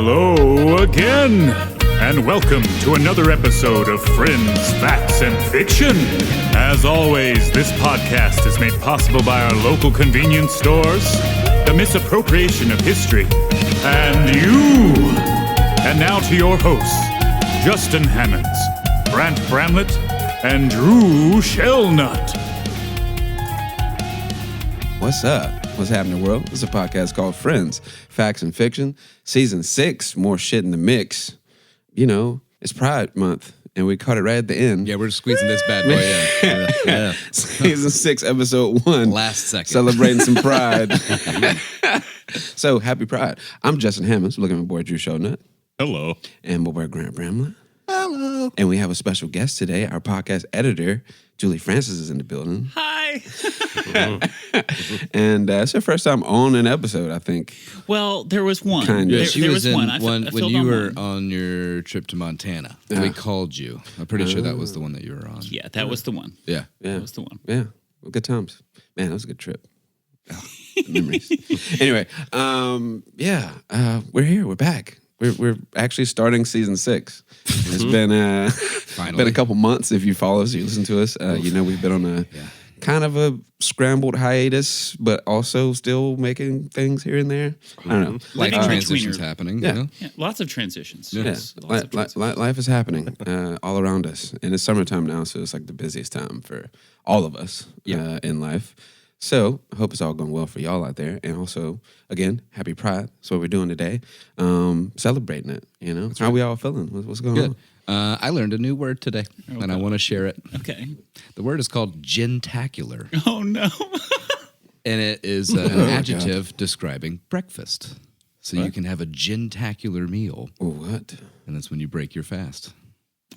Hello again, and welcome to another episode of Friends, Facts, and Fiction. As always, this podcast is made possible by our local convenience stores, the misappropriation of history, and you. And now to your hosts, Justin Hammonds, Brant Bramlett, and Drew Shellnut. What's up? What's happening, world? This is a podcast called Friends, Facts, and Fiction, Season 6, more shit in the mix. You know, it's Pride Month, and we caught it right at the end. Yeah, we're just squeezing this bad boy in. Yeah. Season 6, Episode 1. Last second. Celebrating some pride. So, happy Pride. I'm Justin Hammonds, looking at my boy Drew Shellnut. Hello. And my boy Grant Bramlett. Hello. And we have a special guest today, our podcast editor, Julie Francis, is in the building. Hi. And it's her first time on an episode, I think. Well, there was one. Kind of. There, She there was in one. I when filled you on were one. on your trip to Montana. Yeah. We called you. I'm pretty sure that was the one that you were on. Yeah, that was the one. Yeah. Yeah. That was the one. Yeah, well, good times. Man, that was a good trip. Oh, memories. Anyway, we're here. We're back. We're actually starting season 6. It's been Finally. a couple months. If you follow us, you listen to us. You know we've been on a kind of a scrambled hiatus, but also still making things here and there. I don't know. Life Living transitions between happening. Yeah. You know? Yeah, lots of transitions. Yeah, Yes, lots of transitions. life is happening all around us, and it's summertime now, so it's like the busiest time for all of us in life. So I hope it's all going well for y'all out there, and also again, happy Pride. That's what we're doing today, celebrating it. You know, how we all feeling? What's going Good. on? I learned a new word today, and I want to share it. Okay. The word is called gentacular, Oh, no. and it is an adjective describing breakfast. So you can have a gentacular meal, Oh, what? and that's when you break your fast.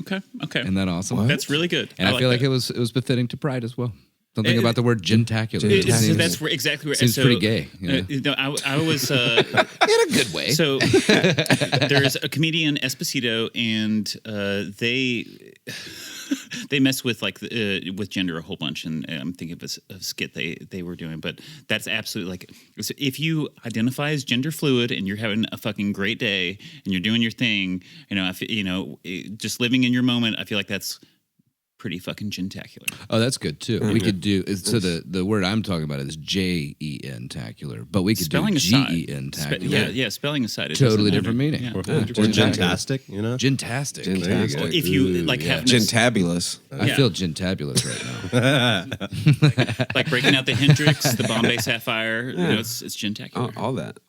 Okay. Isn't that awesome? What? That's really good. And I feel like it was befitting to Pride as well. Something about the word gentacular. So that's where, exactly where. Seems so, pretty gay, you know? I was. in a good way. So there's a comedian Esposito, and they mess with with gender a whole bunch, and I'm thinking of a skit they were doing, but that's absolutely like if you identify as gender fluid and you're having a fucking great day and you're doing your thing, just living in your moment, I feel like that's pretty fucking gentacular. Oh, that's good too. We could do so. The word I'm talking about is J-E-N-tacular, but we could Spelling do aside. G-E-N-tacular. Spelling aside, it Totally doesn't different matter. meaning. Yeah. Or gentastic, you know? Gentastic. Gentastic. Well, if you like yeah. have this, Gentabulous. I feel gentabulous right now. like breaking out the Hendrix, the Bombay Sapphire, it's gentacular. All that.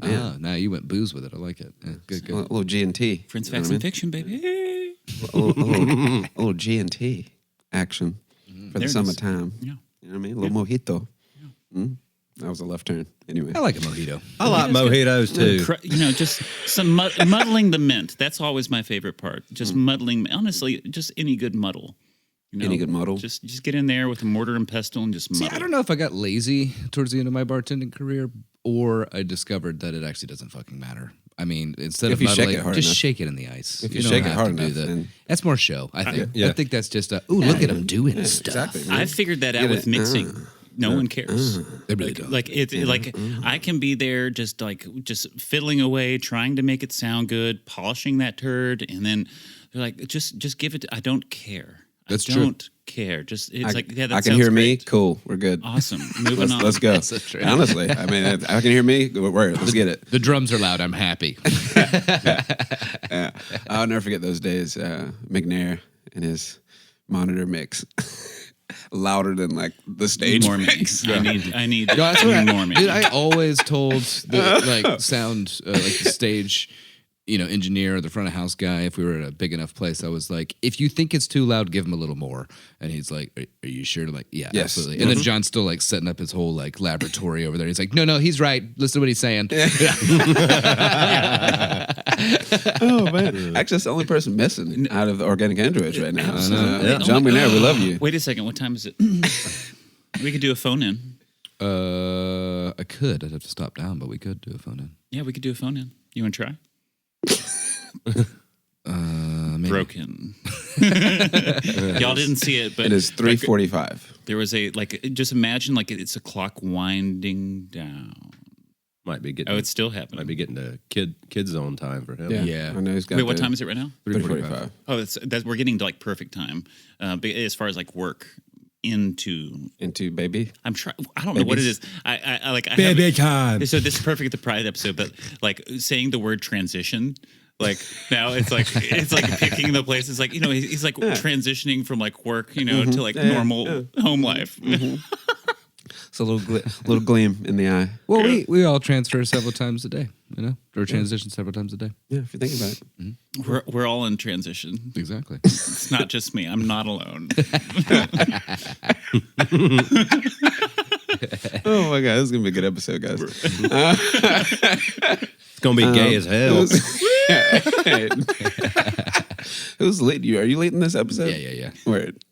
Man. Now you went booze with it. I like it. Yeah, good. A little G and T. Friends, Facts, and Fiction, baby. A little G and T action for There the it is. summertime. Yeah. You know what I mean? A little mojito. That was a left turn. Anyway. I like a mojito. I like mojitos too. Just some muddling the mint. That's always my favorite part. Just muddling. Honestly, just any good muddle. Any good muddle? Just get in there with a mortar and pestle and just See, muddle. I don't know if I got lazy towards the end of my bartending career, or I discovered that it actually doesn't fucking matter. I mean, instead If of you shake muddling, it hard just enough. shake it in the ice. If you don't shake it have hard to do enough, the- then- that's more show. I think. yeah. I think that's just look at them doing stuff. Exactly. Man. I figured that out Get with it. mixing. No one cares. They really don't. Like I can be there just fiddling away, trying to make it sound good, polishing that turd, and then they're like, just give it. I don't care. That's I true. don't care. Just it's like that I can sounds hear me. great. Cool. We're good. Awesome. Moving on. Let's go. That's so true. Honestly, I mean, I can hear me. Let's get it. The drums are loud. I'm happy. I'll never forget those days. McNair and his monitor mix, louder than like the stage More me. mix. I need No, that's what more me. Dude, I always told the sound the stage, engineer or the front of house guy, if we were at a big enough place, I was like, if you think it's too loud, give him a little more. And he's like, are you sure? I'm like, yeah, Yes. absolutely. And then John's still like setting up his whole like laboratory over there. He's like, no, he's right. Listen to what he's saying. Oh man! Actually, that's the only person missing out of the Organic Androids right now. Absolutely. John McNair, we love you. Wait a second. What time is it? We could do a phone in. I could. I'd have to stop down, but we could do a phone in. Yeah, we could do a phone in. You want to try? Maybe. Broken. Y'all didn't see it, but It is 3:45. there was just imagine like it's a clock winding down. Might be getting. Oh, it's still happening. Might be getting to kid zone time for him. Yeah. I know he's got. Wait, what time is it right now? 3:45. Oh, we're getting to like perfect time. As far as like work into baby. I'm trying. I don't know what it is. I like Baby time. So this is perfect the Pride episode, but like saying the word transition. Like now it's like picking the place. It's like, he's like transitioning from like work, to like normal home life. It's a little gleam in the eye. Well, we all transfer several times a day, or transition several times a day. Yeah, if you think about it. Mm-hmm. We're all in transition. Exactly. It's not just me. I'm not alone. Oh my God, this is gonna be a good episode, guys. It's gonna be gay as hell. Who's leading you? Are you leading this episode? Yeah. Word.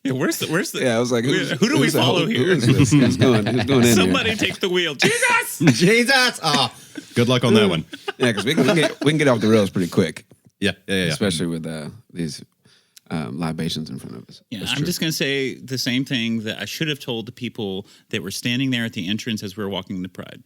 Yeah, where's the? Yeah, I was like, who do we follow here? Who is this? Who's going in? Somebody take the wheel. Jesus! Jesus! Oh, good luck on that one. Yeah, because we can get off the rails pretty quick. Yeah. Especially with these libations in front of us. Yeah, I'm just going to say the same thing that I should have told the people that were standing there at the entrance as we were walking to Pride.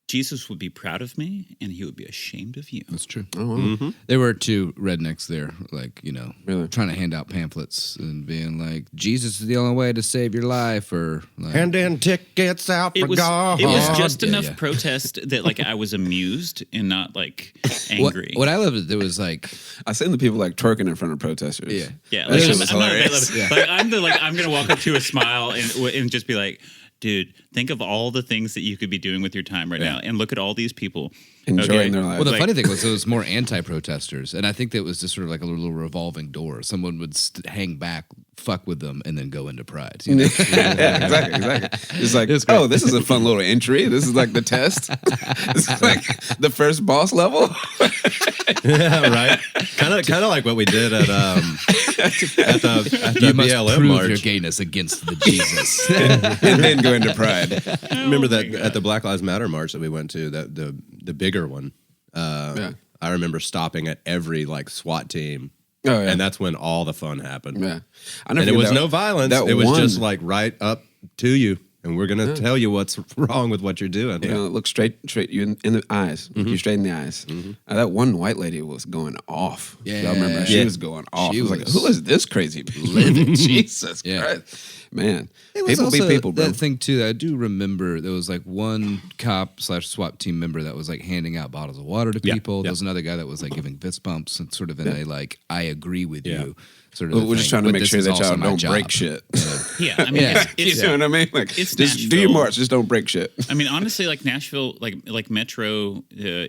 Jesus would be proud of me, and he would be ashamed of you. That's true. Oh, wow. There were two rednecks there, like, Really? trying to hand out pamphlets and being like, Jesus is the only way to save your life, or like, Handing tickets out for God. It was just enough protest that like I was amused and not like angry. What I loved is there was like, I seen the people like twerking in front of protesters. Yeah. Yeah, That shit was hilarious. Like I'm gonna walk up to a smile and just be like, dude, think of all the things that you could be doing with your time right now, and look at all these people Enjoying their lives. well, the Like- funny thing was it was more anti-protesters, and I think that it was just sort of like a little revolving door. Someone would hang back, fuck with them, and then go into Pride. Yeah, exactly. It's like, this is a fun little entry. This is like the test. It's like the first boss level. Yeah, right. Kind of like what we did at the You must BLM prove march. your gayness against the Jesus. And then go into Pride. Remember that at the Black Lives Matter march that we went to, that the bigger one. Yeah. I remember stopping at every like SWAT team. Oh, yeah. And that's when all the fun happened. Yeah. And it was no violence. It was just like right up to you. And we're going to tell you what's wrong with what you're doing. Look straight you in the eyes. Look you straight in the eyes. That one white lady was going off. Yeah. Y'all remember? She Yeah. was going off. She I was like, was- who is this crazy living? Jesus Yeah. Christ. Man. It was People be also people, bro. that thing too. I do remember there was like one cop/SWAT team member that was like handing out bottles of water to Yeah, people. yeah. There was another guy that was like giving fist bumps and sort of in a like, I agree with Yeah. you sort of. We're just trying to make sure that y'all don't break shit. shit. Yeah, I mean, Yeah. You know what I mean? Like, It's just do your Nashville. march. Just don't break shit. I mean, honestly, like Nashville, like Metro,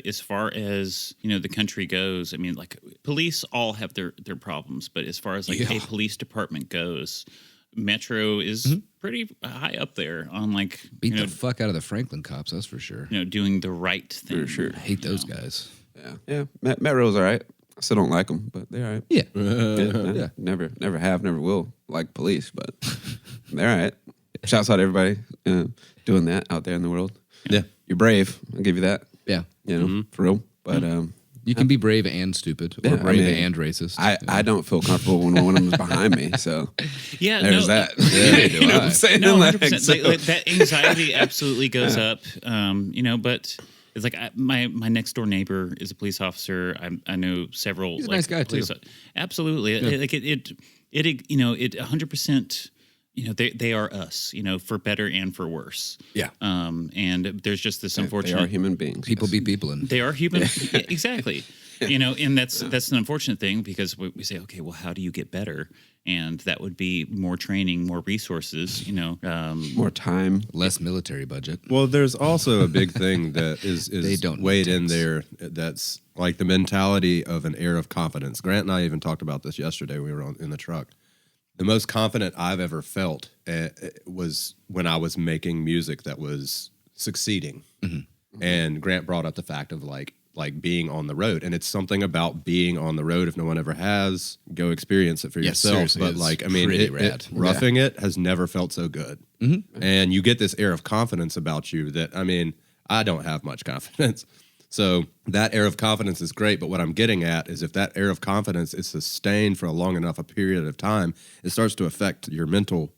as far as the country goes, I mean, like police all have their problems, but as far as like a police department goes, Metro is pretty high up there on like Beat the fuck out of the Franklin cops, that's for sure. doing the right thing. For sure. I hate those guys. Yeah. Metro's all right. I still don't like them, but they're all right. Yeah. Yeah. Never have, never will like police, but they're all right. Shouts out to everybody doing that out there in the world. Yeah. You're brave. I'll give you that. Yeah. For real. But You can be brave and stupid, or Yeah, I brave mean, and racist. I don't feel comfortable when one of them's behind me. So Yeah, there's no, that. Yeah, do You know what I. I'm saying? No, Like, 100%. so- Like, that anxiety absolutely goes up. But it's like my next door neighbor is a police officer. I know several. He's a like, nice guy, too. Absolutely, it 100%. They are us. For better and for worse. Yeah. And there's just this They unfortunate. are human beings. People yes. be people, and They are human. Yeah, exactly. And that's an unfortunate thing because we say, okay, well, how do you get better? And that would be more training, more resources. more time. less military budget. Well, there's also a big thing that is They don't need weighed in tanks. there. That's like the mentality of an air of confidence. Grant and I even talked about this yesterday. We were in the truck. The most confident I've ever felt was when I was making music that was succeeding. And Grant brought up the fact of like being on the road, and it's something about being on the road. If no one ever has, go experience it for Yes, yourself. seriously, But it's like, I mean, pretty rad. roughing it has never felt so good. And you get this air of confidence about you that, I mean, I don't have much confidence. So that air of confidence is great, but what I'm getting at is if that air of confidence is sustained for a long enough a period of time, it starts to affect your mental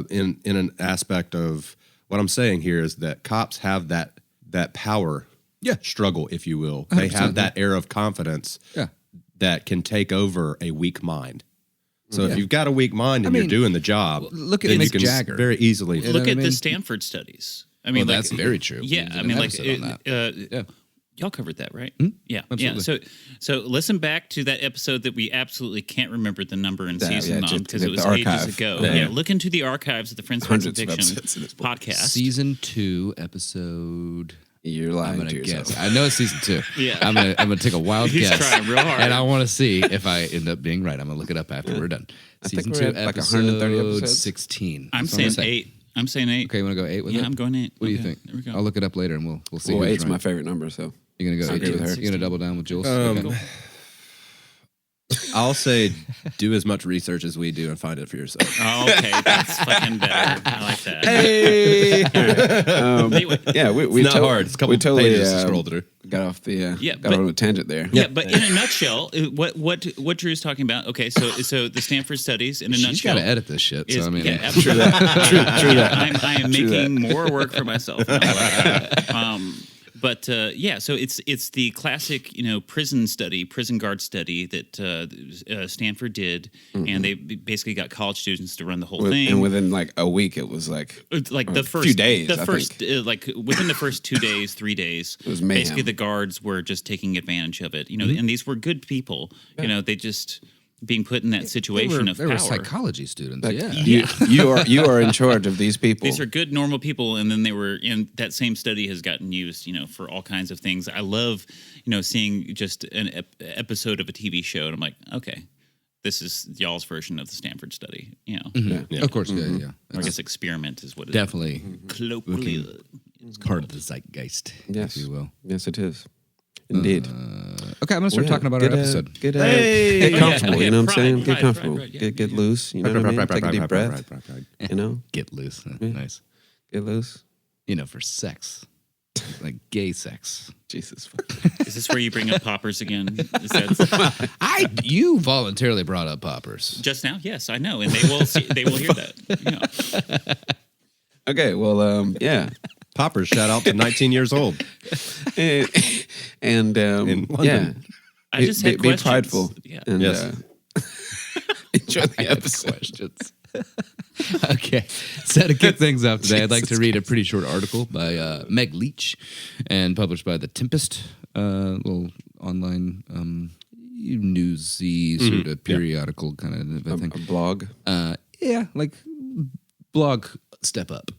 in an aspect of what I'm saying here is that cops have that that power Yeah. struggle, if you will. They 100%, have that air of confidence Yeah. that can take over a weak mind. So if you've got a weak mind and I you're mean, doing the job, look at then you Mick can Jagger. very easily. You know Look what I at the mean? Stanford studies. I mean, Well, that's very true. Yeah, We did I an mean, like, episode on that. Yeah. y'all covered that, right? Yeah, Absolutely. yeah. So listen back to that episode that we absolutely can't remember the number and season yeah, on because the it was archive. ages ago. Yeah. Yeah, look into the archives of the Friends Facts and Hundreds of Fiction episodes in this book. podcast. Season 2, episode. You're I'm lying gonna to yourself. guess. I know it's season 2. Yeah. I'm gonna take a wild He's guess. trying real hard. And I want to see if I end up being right. I'm gonna look it up after we're done. I think Season we're 2, at, like, episode 130 episodes. 16. I'm That's what saying 8. I'm saying 8. Okay, you want to go 8 with it? Yeah, I'm going 8. What do you Okay, think? There we go. I'll look it up later and we'll see. Well, who's eight's right. my favorite number, so You're gonna go I agree 8. with her. You're gonna double down with Jules. I'll say do as much research as we do and find it for yourself. Oh, okay, that's fucking better. I like that. Hey, Anyway, yeah, we it's not hard. It's a couple we totally pages to scroll through. got off the Yeah, got but- on a tangent there. yeah, but in a nutshell, what Drew's talking about? Okay, so the Stanford studies in a She's nutshell. gotta edit this shit. Is, So I mean, yeah, absolutely. True that. I am making more work for myself. But yeah, so it's the classic, prison guard study that Stanford did, and they basically got college students to run the whole thing. And within like a week, it was like It's like the first few days, the I first think. like within the first 2 days, 3 days, was mayhem. basically the guards were just taking advantage of it. And these were good people. They just being put in that situation of they power. were psychology students. like Yeah. you are in charge of these people. These are good, normal people, and then they were. And that same study has gotten used, for all kinds of things. I love, seeing just an episode of a TV show, and I'm like, okay, this is y'all's version of the Stanford study. Of course. Yeah. Or I guess experiment is what it Definitely is. Colloquially. it's part of the zeitgeist, Yes. if you will. Yes, it is. Indeed. Okay, I'm gonna start talking about our episode. Get yeah, comfortable. yeah, You know what I'm pride, saying? pride, Get comfortable. pride, yeah. Get loose. You know what I mean? Take a deep breath. You know, Get loose. Nice. get loose. For sex, like gay sex. Jesus. Is this where you bring up poppers again? Is that You voluntarily brought up poppers. just now? Yes, I know, and they will hear that. Yeah. Okay. Well, yeah. Poppers, shout out to 19 years old. and In London. yeah, I just had be questions. prideful. Yeah. And, Yes. enjoy the I have episode. questions. Okay, so to kick things off today, I'd like to read a pretty short article by Meg Leach and published by The Tempest, little online newsy sort of periodical kind of A thing. blog. Yeah, like blog step up,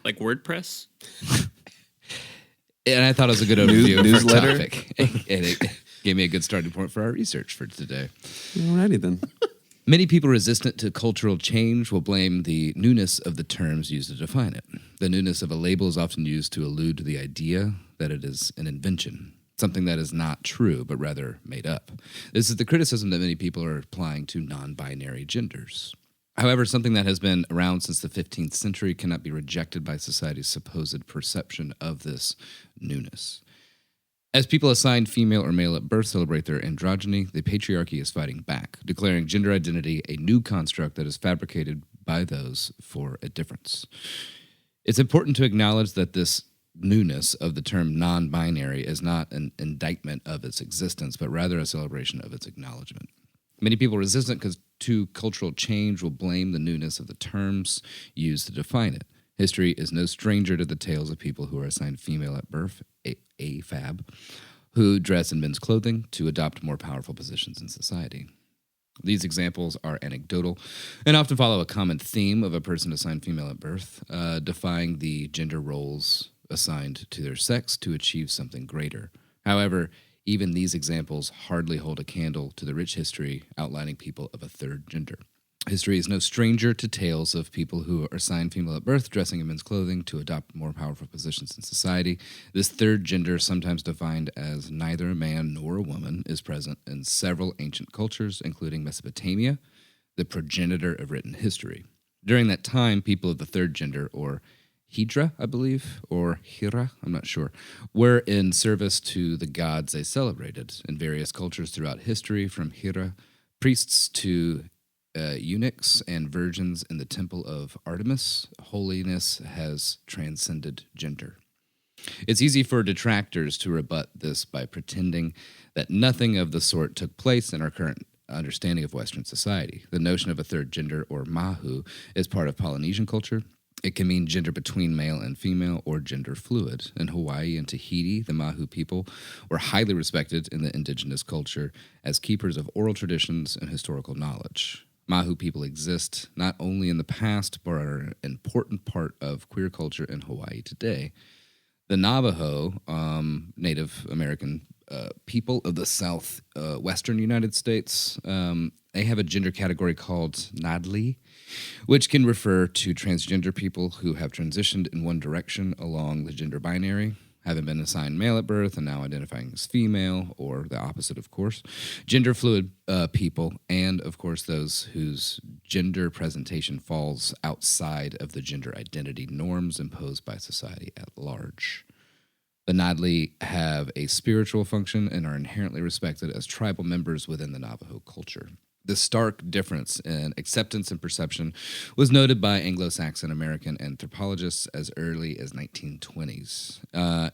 Like WordPress? And I thought it was a good overview of our newsletter? topic, and it gave me a good starting point for our research for today. Alrighty then. Many people resistant to cultural change will blame the newness of the terms used to define it. The newness of a label is often used to allude to the idea that it is an invention, something that is not true, but rather made up. This is the criticism that many people are applying to non-binary genders. However, something that has been around since the 15th century cannot be rejected by society's supposed perception of this newness. As people assigned female or male at birth celebrate their androgyny, the patriarchy is fighting back, declaring gender identity a new construct that is fabricated by those for a difference. It's important to acknowledge that this newness of the term non-binary is not an indictment of its existence, but rather a celebration of its acknowledgement. Many people resistant to cultural change will blame the newness of the terms used to define it. History is no stranger to the tales of people who are assigned female at birth, AFAB, who dress in men's clothing to adopt more powerful positions in society. These examples are anecdotal and often follow a common theme of a person assigned female at birth, defying the gender roles assigned to their sex to achieve something greater. However, even these examples hardly hold a candle to the rich history outlining people of a third gender. History is no stranger to tales of people who are assigned female at birth, dressing in men's clothing to adopt more powerful positions in society. This third gender, sometimes defined as neither a man nor a woman, is present in several ancient cultures, including Mesopotamia, the progenitor of written history. During that time, people of the third gender, or Hydra, I believe, or Hira, I'm not sure, were in service to the gods they celebrated in various cultures throughout history, from Hira priests to eunuchs and virgins in the temple of Artemis. Holiness has transcended gender. It's easy for detractors to rebut this by pretending that nothing of the sort took place in our current understanding of Western society. The notion of a third gender, or mahu, is part of Polynesian culture. It can mean gender between male and female or gender fluid. In Hawaii and Tahiti, the Mahu people were highly respected in the indigenous culture as keepers of oral traditions and historical knowledge. Mahu people exist not only in the past, but are an important part of queer culture in Hawaii today. The Navajo, Native American people of the southwestern United States, they have a gender category called Nadli, which can refer to transgender people who have transitioned in one direction along the gender binary, having been assigned male at birth and now identifying as female, or the opposite, of course. Gender fluid people, and of course those whose gender presentation falls outside of the gender identity norms imposed by society at large. The Nadli have a spiritual function and are inherently respected as tribal members within the Navajo culture. This stark difference in acceptance and perception was noted by Anglo-Saxon American anthropologists as early as 1920s.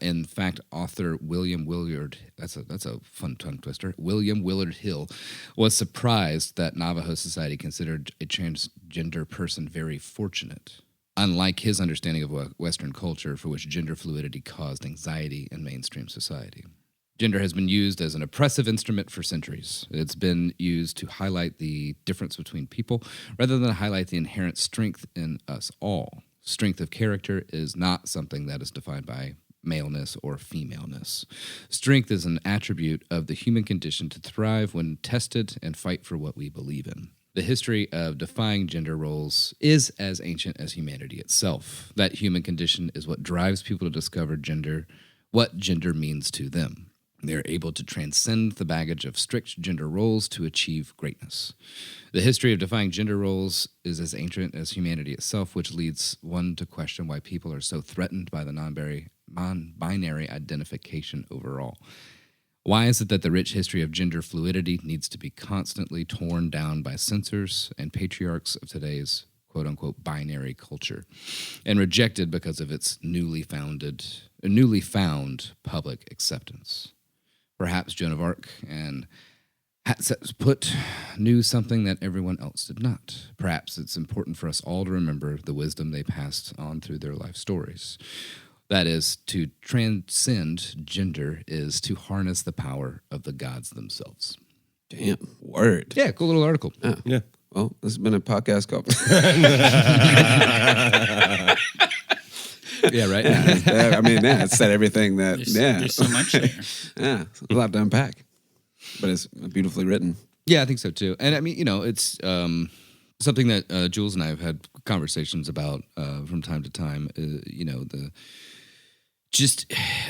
In fact, author William Willard, that's a fun tongue twister, William Willard Hill, was surprised that Navajo society considered a transgender person very fortunate, unlike his understanding of Western culture, for which gender fluidity caused anxiety in mainstream society. Gender has been used as an oppressive instrument for centuries. It's been used to highlight the difference between people rather than highlight the inherent strength in us all. Strength of character is not something that is defined by maleness or femaleness. Strength is an attribute of the human condition to thrive when tested and fight for what we believe in. The history of defying gender roles is as ancient as humanity itself. That human condition is what drives people to discover what gender means to them. They're able to transcend the baggage of strict gender roles to achieve greatness. The history of defying gender roles is as ancient as humanity itself, which leads one to question why people are so threatened by the non-binary identification overall. Why is it that the rich history of gender fluidity needs to be constantly torn down by censors and patriarchs of today's quote-unquote binary culture and rejected because of its newly found public acceptance? Perhaps Joan of Arc and Hatshepsut knew something that everyone else did not. Perhaps it's important for us all to remember the wisdom they passed on through their life stories. That is, to transcend gender is to harness the power of the gods themselves. Damn, word. Yeah, cool little article. Yeah. Well, this has been a podcast called... Yeah, right? I mean, yeah, it said everything that... There's so much there. Yeah, it's a lot to unpack. But it's beautifully written. Yeah, I think so too. And I mean, it's something that Jules and I have had conversations about from time to time.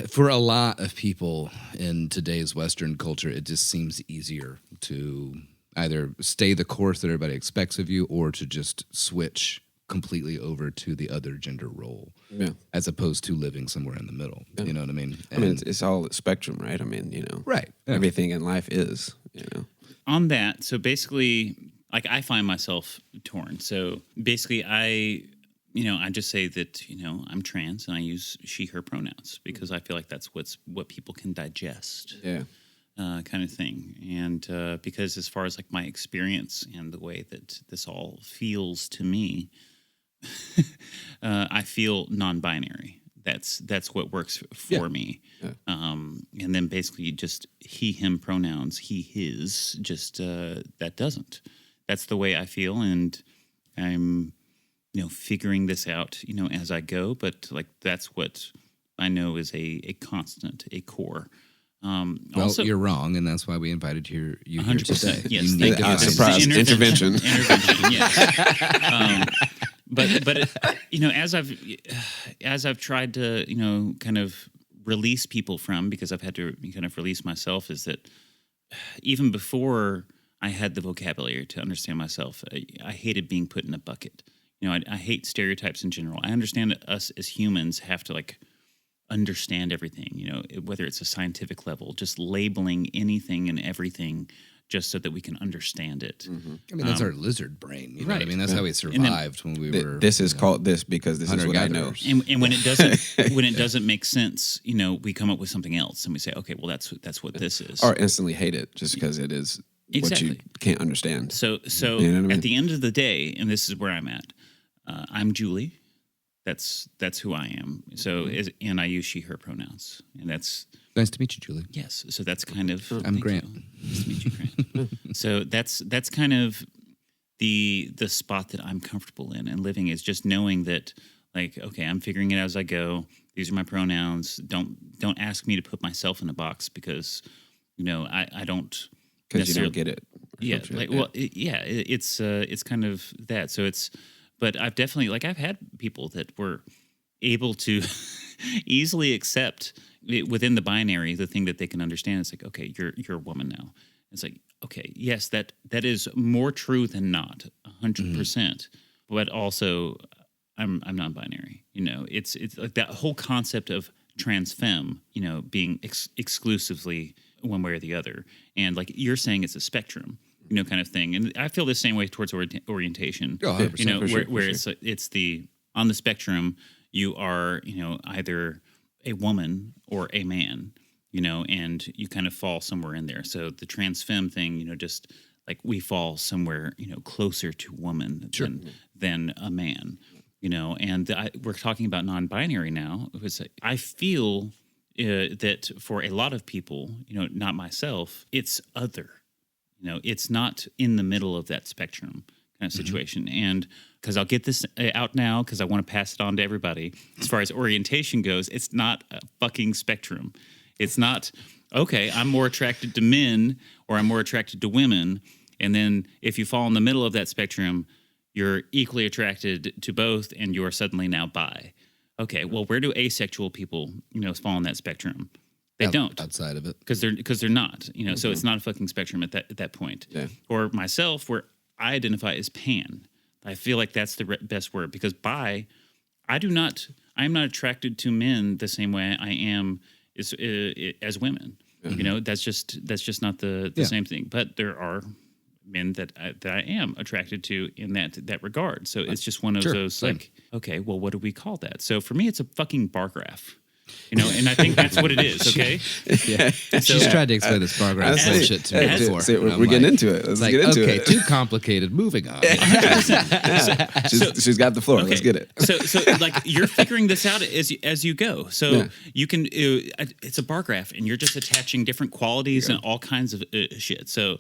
For a lot of people in today's Western culture, it just seems easier to either stay the course that everybody expects of you or to just switch completely over to the other gender role, as opposed to living somewhere in the middle. Yeah. You know what I mean? I mean, it's all spectrum, right? I mean, right. Everything in life is, On that, so basically, like I find myself torn. So basically, I just say that I'm trans and I use she/her pronouns because I feel like that's what people can digest. Yeah. Kind of thing. And because as far as like my experience and the way that this all feels to me, I feel non-binary. That's what works for me. Yeah. And then basically just he/him pronouns, he/his, just that doesn't. That's the way I feel, and I'm figuring this out as I go. But like that's what I know is a constant, a core. Also, you're wrong, and that's why we invited you here today. Yes, surprise intervention. Yes. But as I've tried to kind of release people from, because I've had to kind of release myself, is that even before I had the vocabulary to understand myself, I hated being put in a bucket. I hate stereotypes in general. I understand that us as humans have to understand everything, whether it's a scientific level, just labeling anything and everything just so that we can understand it. I mean, that's our lizard brain. You know what I right. mean? That's how we survived when we were. This is called this because this is what I know. hunter-gatherers. And when it doesn't make sense, we come up with something else and we say, okay, well that's what this is. Or instantly hate it just because it is what you Exactly. can't understand. So You know what I mean? at the end of the day, and this is where I'm at, I'm Julie. That's who I am. So and I use she her pronouns, and that's Nice to meet you, Julie. yes. So that's kind of I'm thank Grant. you. Nice to meet you, Grant. So that's kind of the spot that I'm comfortable in and living is just knowing that like okay, I'm figuring it out as I go. These are my pronouns. Don't ask me to put myself in a box because I don't Because you necessarily don't get it. or yeah some shit. like well it's kind of that so it's but I've definitely like I've had people that were able to easily accept within the binary the thing that they can understand. It's like okay, you're a woman now. It's like okay, yes, that is more true than not 100%, but also I'm non-binary. It's like that whole concept of trans femme being exclusively one way or the other, and like you're saying it's a spectrum kind of thing. And I feel the same way towards orientation. Oh, 100%, for sure, where for it's the on the spectrum you are either a woman or a man, and you kind of fall somewhere in there. So the trans femme thing, just like we fall somewhere closer to woman than a man, and we're talking about non-binary now. I feel that for a lot of people, not myself, it's other. It's not in the middle of that spectrum kind of situation. And because I'll get this out now because I want to pass it on to everybody. As far as orientation goes, it's not a fucking spectrum. It's not, okay, I'm more attracted to men or I'm more attracted to women. And then if you fall in the middle of that spectrum, you're equally attracted to both and you're suddenly now bi. Okay, well, where do asexual people, fall in that spectrum? They don't outside of it. because they're not, So it's not a fucking spectrum at that point. Yeah. Or myself, where I identify as pan. I feel like that's the best word because bi, I am not attracted to men the same way I am as women. That's just not the same thing. But there are men that I am attracted to in that regard. So it's just one of those same. like, okay, well, what do we call that? So for me, it's a fucking bar graph. And I think that's what it is. Okay. Yeah. She's tried to explain this bar graph That's bullshit to me it. before. See, and I'm we're getting like- into it. Let's It's like, get into okay, it. too complicated. Moving on. She's got the floor. Let's get it. So like you're figuring this out as you go. So Yeah. you can it's a bar graph, and you're just attaching different qualities and all kinds of shit. So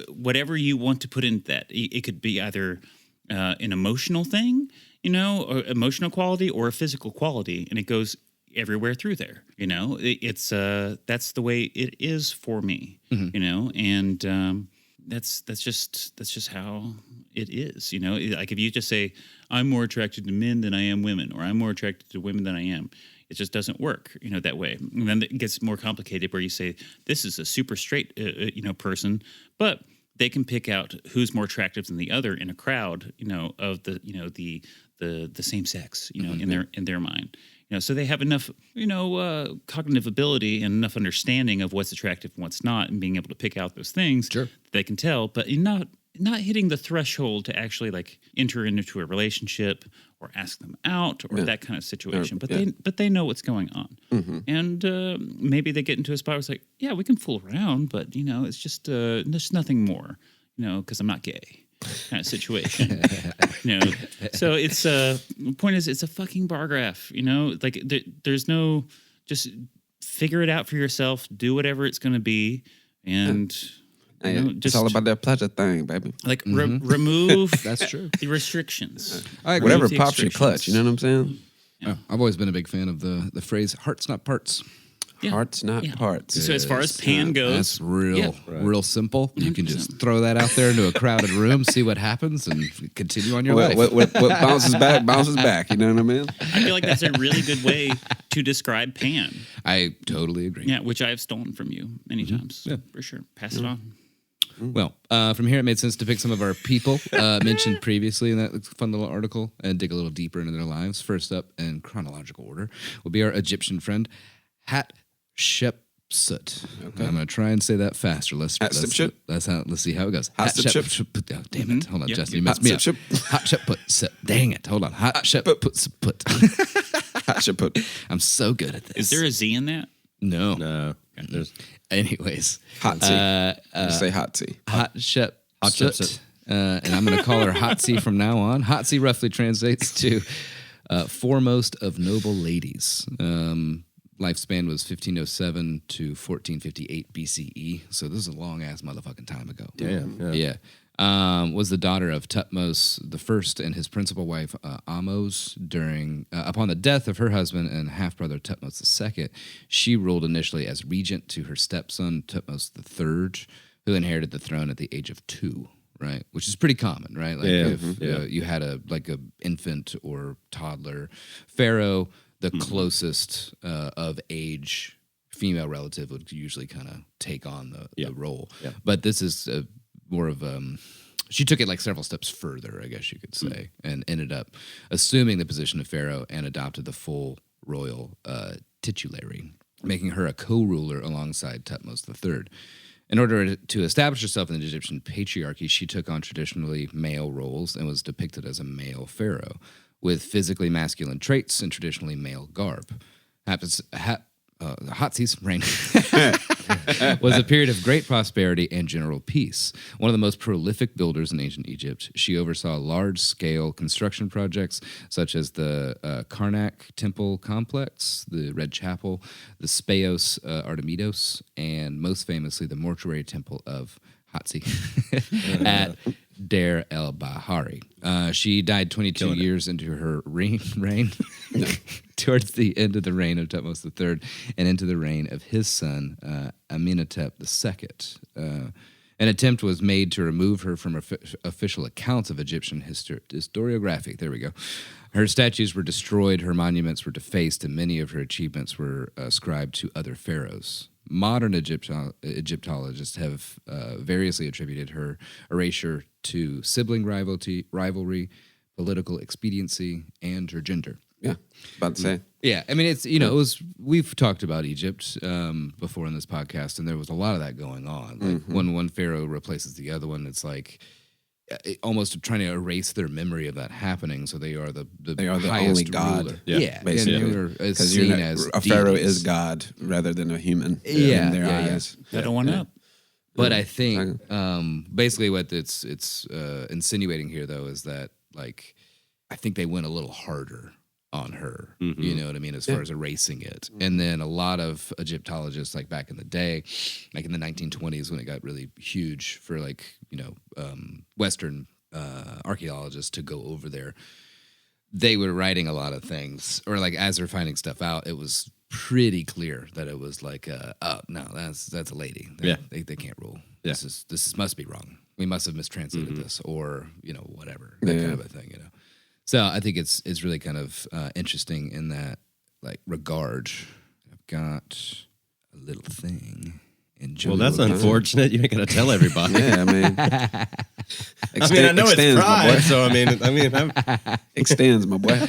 whatever you want to put in that, it could be either an emotional thing, or emotional quality, or a physical quality, and it goes everywhere through there. It's that's the way it is for me. And that's just how it is. Like if you just say I'm more attracted to men than I am women, or I'm more attracted to women than I am, it just doesn't work, that way. And then it gets more complicated where you say this is a super straight, person, but they can pick out who's more attractive than the other in a crowd, of the same sex, in their mind. So they have enough, cognitive ability and enough understanding of what's attractive and what's not, and being able to pick out those things that they can tell, but not hitting the threshold to actually like enter into a relationship or ask them out or that kind of situation. But they know what's going on, and maybe they get into a spot where it's like, yeah, we can fool around, but it's just there's nothing more, because I'm not gay. Kind of situation, So it's the point is it's a fucking bar graph, like there's no just figure it out for yourself, do whatever it's going to be, and It's all about that pleasure thing, baby. like remove That's true. the restrictions. I agree. Whatever Remove the pops your clutch. restrictions. You know what I'm saying? I've always been a big fan of the phrase "hearts, not parts." Yeah. Hearts, not Yeah. parts. So as far as pan goes, That's real simple. You can 100%. just throw that out there into a crowded room, see what happens, and continue on your life. What bounces back, bounces back. You know what I mean? I feel like that's a really good way to describe pan. I totally agree. Yeah, which I have stolen from you many times. Yeah. For sure. Pass it on. Well, from here, it made sense to pick some of our people mentioned previously in that fun little article and dig a little deeper into their lives. First up, in chronological order, will be our Egyptian friend, Hatshepsut. Hatshepsut. Okay. I'm going to try and say that faster. Let's see how it goes. Hatshepsut. Oh, damn it. Hold on, Yep. Justin. You messed me up. Hatshepsut. Dang it. Hold on. Hatshepsut. Hatshepsut. I'm so good at this. Is there a Z in that? No. No. There's Anyways. Hotzi. Say Hotzi. Hatshepsut. And I'm going to call her Hatzi from now on. Hatzi roughly translates to foremost of noble ladies. Lifespan was 1507 to 1458 BCE. So this is a long ass motherfucking time ago. damn. Yeah. Was the daughter of Tutmos I and his principal wife Amos. Upon the death of her husband and half brother Tutmos II, she ruled initially as regent to her stepson Tutmos III, who inherited the throne at the age of 2. Right, which is pretty common, right? Like if you had a infant or toddler pharaoh, the closest of age female relative would usually kind of take on the role. Yeah. But this is more of she took it like several steps further, I guess you could say, and ended up assuming the position of pharaoh and adopted the full royal titulary, making her a co-ruler alongside Tutmos III. In order to establish herself in the Egyptian patriarchy, she took on traditionally male roles and was depicted as a male pharaoh, with physically masculine traits and traditionally male garb. Hatzi's reign was a period of great prosperity and general peace. One of the most prolific builders in ancient Egypt, she oversaw large-scale construction projects such as the Karnak Temple Complex, the Red Chapel, the Speos Artemidos, and most famously the mortuary temple of Hatzi at Deir el Bahari. She died 22 years into her reign towards the end of the reign of Tutmos III and into the reign of his son Amenhotep II. An attempt was made to remove her from official accounts of Egyptian historiography. There we go. Her statues were destroyed, her monuments were defaced, and many of her achievements were ascribed to other pharaohs. Modern Egyptologists have variously attributed her erasure to sibling rivalry, political expediency, and her gender. Yeah, about to say. Yeah, I mean, it's, it was, we've talked about Egypt before in this podcast, and there was a lot of that going on. Like when one pharaoh replaces the other one, it's like almost trying to erase their memory of that happening. So they are the highest only god. ruler. Yeah, basically. Because as a pharaoh deities. is God rather than a human. Yeah, in their yeah, eyes. Better one up. But I think basically what it's insinuating here, though, is that like I think they went a little harder on her. You know what I mean, as far as erasing it. And then a lot of Egyptologists, like back in the day, like in the 1920s when it got really huge for like Western archaeologists to go over there, they were writing a lot of things, or like as they're finding stuff out, it was pretty clear that it was like, oh no, that's a lady. They can't rule. Yeah. This must be wrong. We must have mistranslated this, or whatever, that kind of a thing. So I think it's really kind of interesting in that like regard. I've got a little thing. Well, that's unfortunate. You ain't gonna tell everybody. Yeah, I mean, I know it's pride, so I mean, extends, my boy.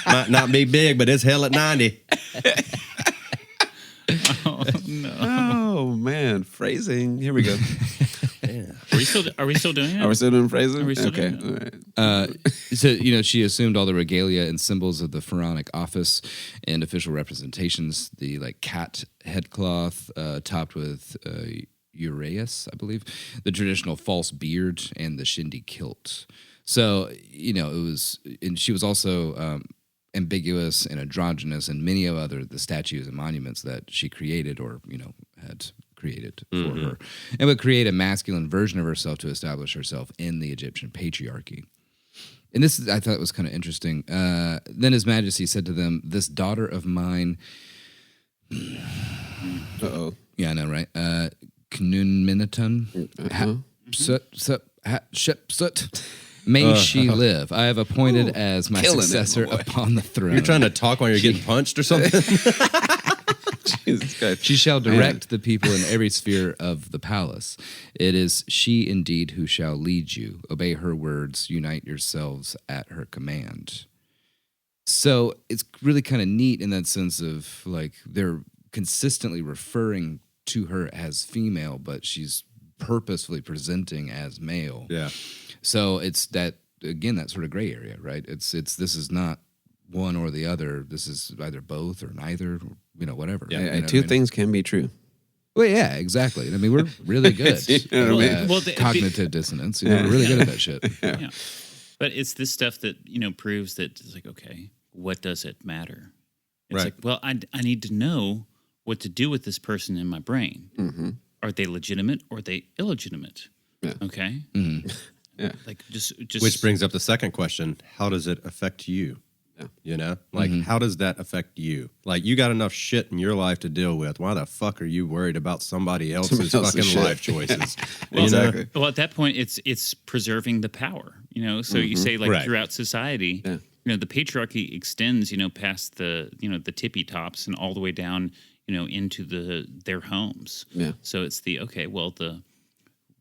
Might not be big, but it's hell at 90. Oh man, phrasing. Here we go. Are we still doing it? Are we still doing phrasing? Are we still okay. doing All right. So she assumed all the regalia and symbols of the pharaonic office and official representations. The like cat headcloth topped with uraeus, I believe, the traditional false beard, and the shindi kilt. So it was, and she was also ambiguous and androgynous, and many of the statues and monuments that she created or had created for her, and would create a masculine version of herself to establish herself in the Egyptian patriarchy. And this I thought was kind of interesting. Then His Majesty said to them, "This daughter of mine." Uh-oh. Yeah, I know, right? Knunminatun, may she live. I have appointed as my successor upon the throne. You're trying to talk while you're getting punched or something? Jesus Christ. She shall direct the people in every sphere of the palace. It is she indeed who shall lead you. Obey her words. Unite yourselves at her command. So it's really kind of neat in that sense of like they're consistently referring to her as female, but she's purposefully presenting as male. Yeah. So it's that, again, that sort of gray area, right? It's this is not one or the other. This is either both or neither, or, whatever. Yeah, You know what I two mean? things can be true. Well, yeah, exactly. I mean, we're really good You know what I at mean? Well, cognitive dissonance. We're really good at that shit. Yeah. But it's this stuff that, proves that it's like, okay, what does it matter? It's Right. like, well, I need to know what to do with this person in my brain. Mm-hmm. Are they legitimate or are they illegitimate? Yeah. Okay. Yeah. Like just Which brings up the second question: how does it affect you? Yeah. How does that affect you? Like, you got enough shit in your life to deal with. Why the fuck are you worried about somebody else's Somebody else's fucking shit. life choices? Well, Exactly. Well, at that point, it's preserving the power. So you say like Right. throughout society, Yeah. the patriarchy extends, past the the tippy tops and all the way down, into their homes. Yeah. So it's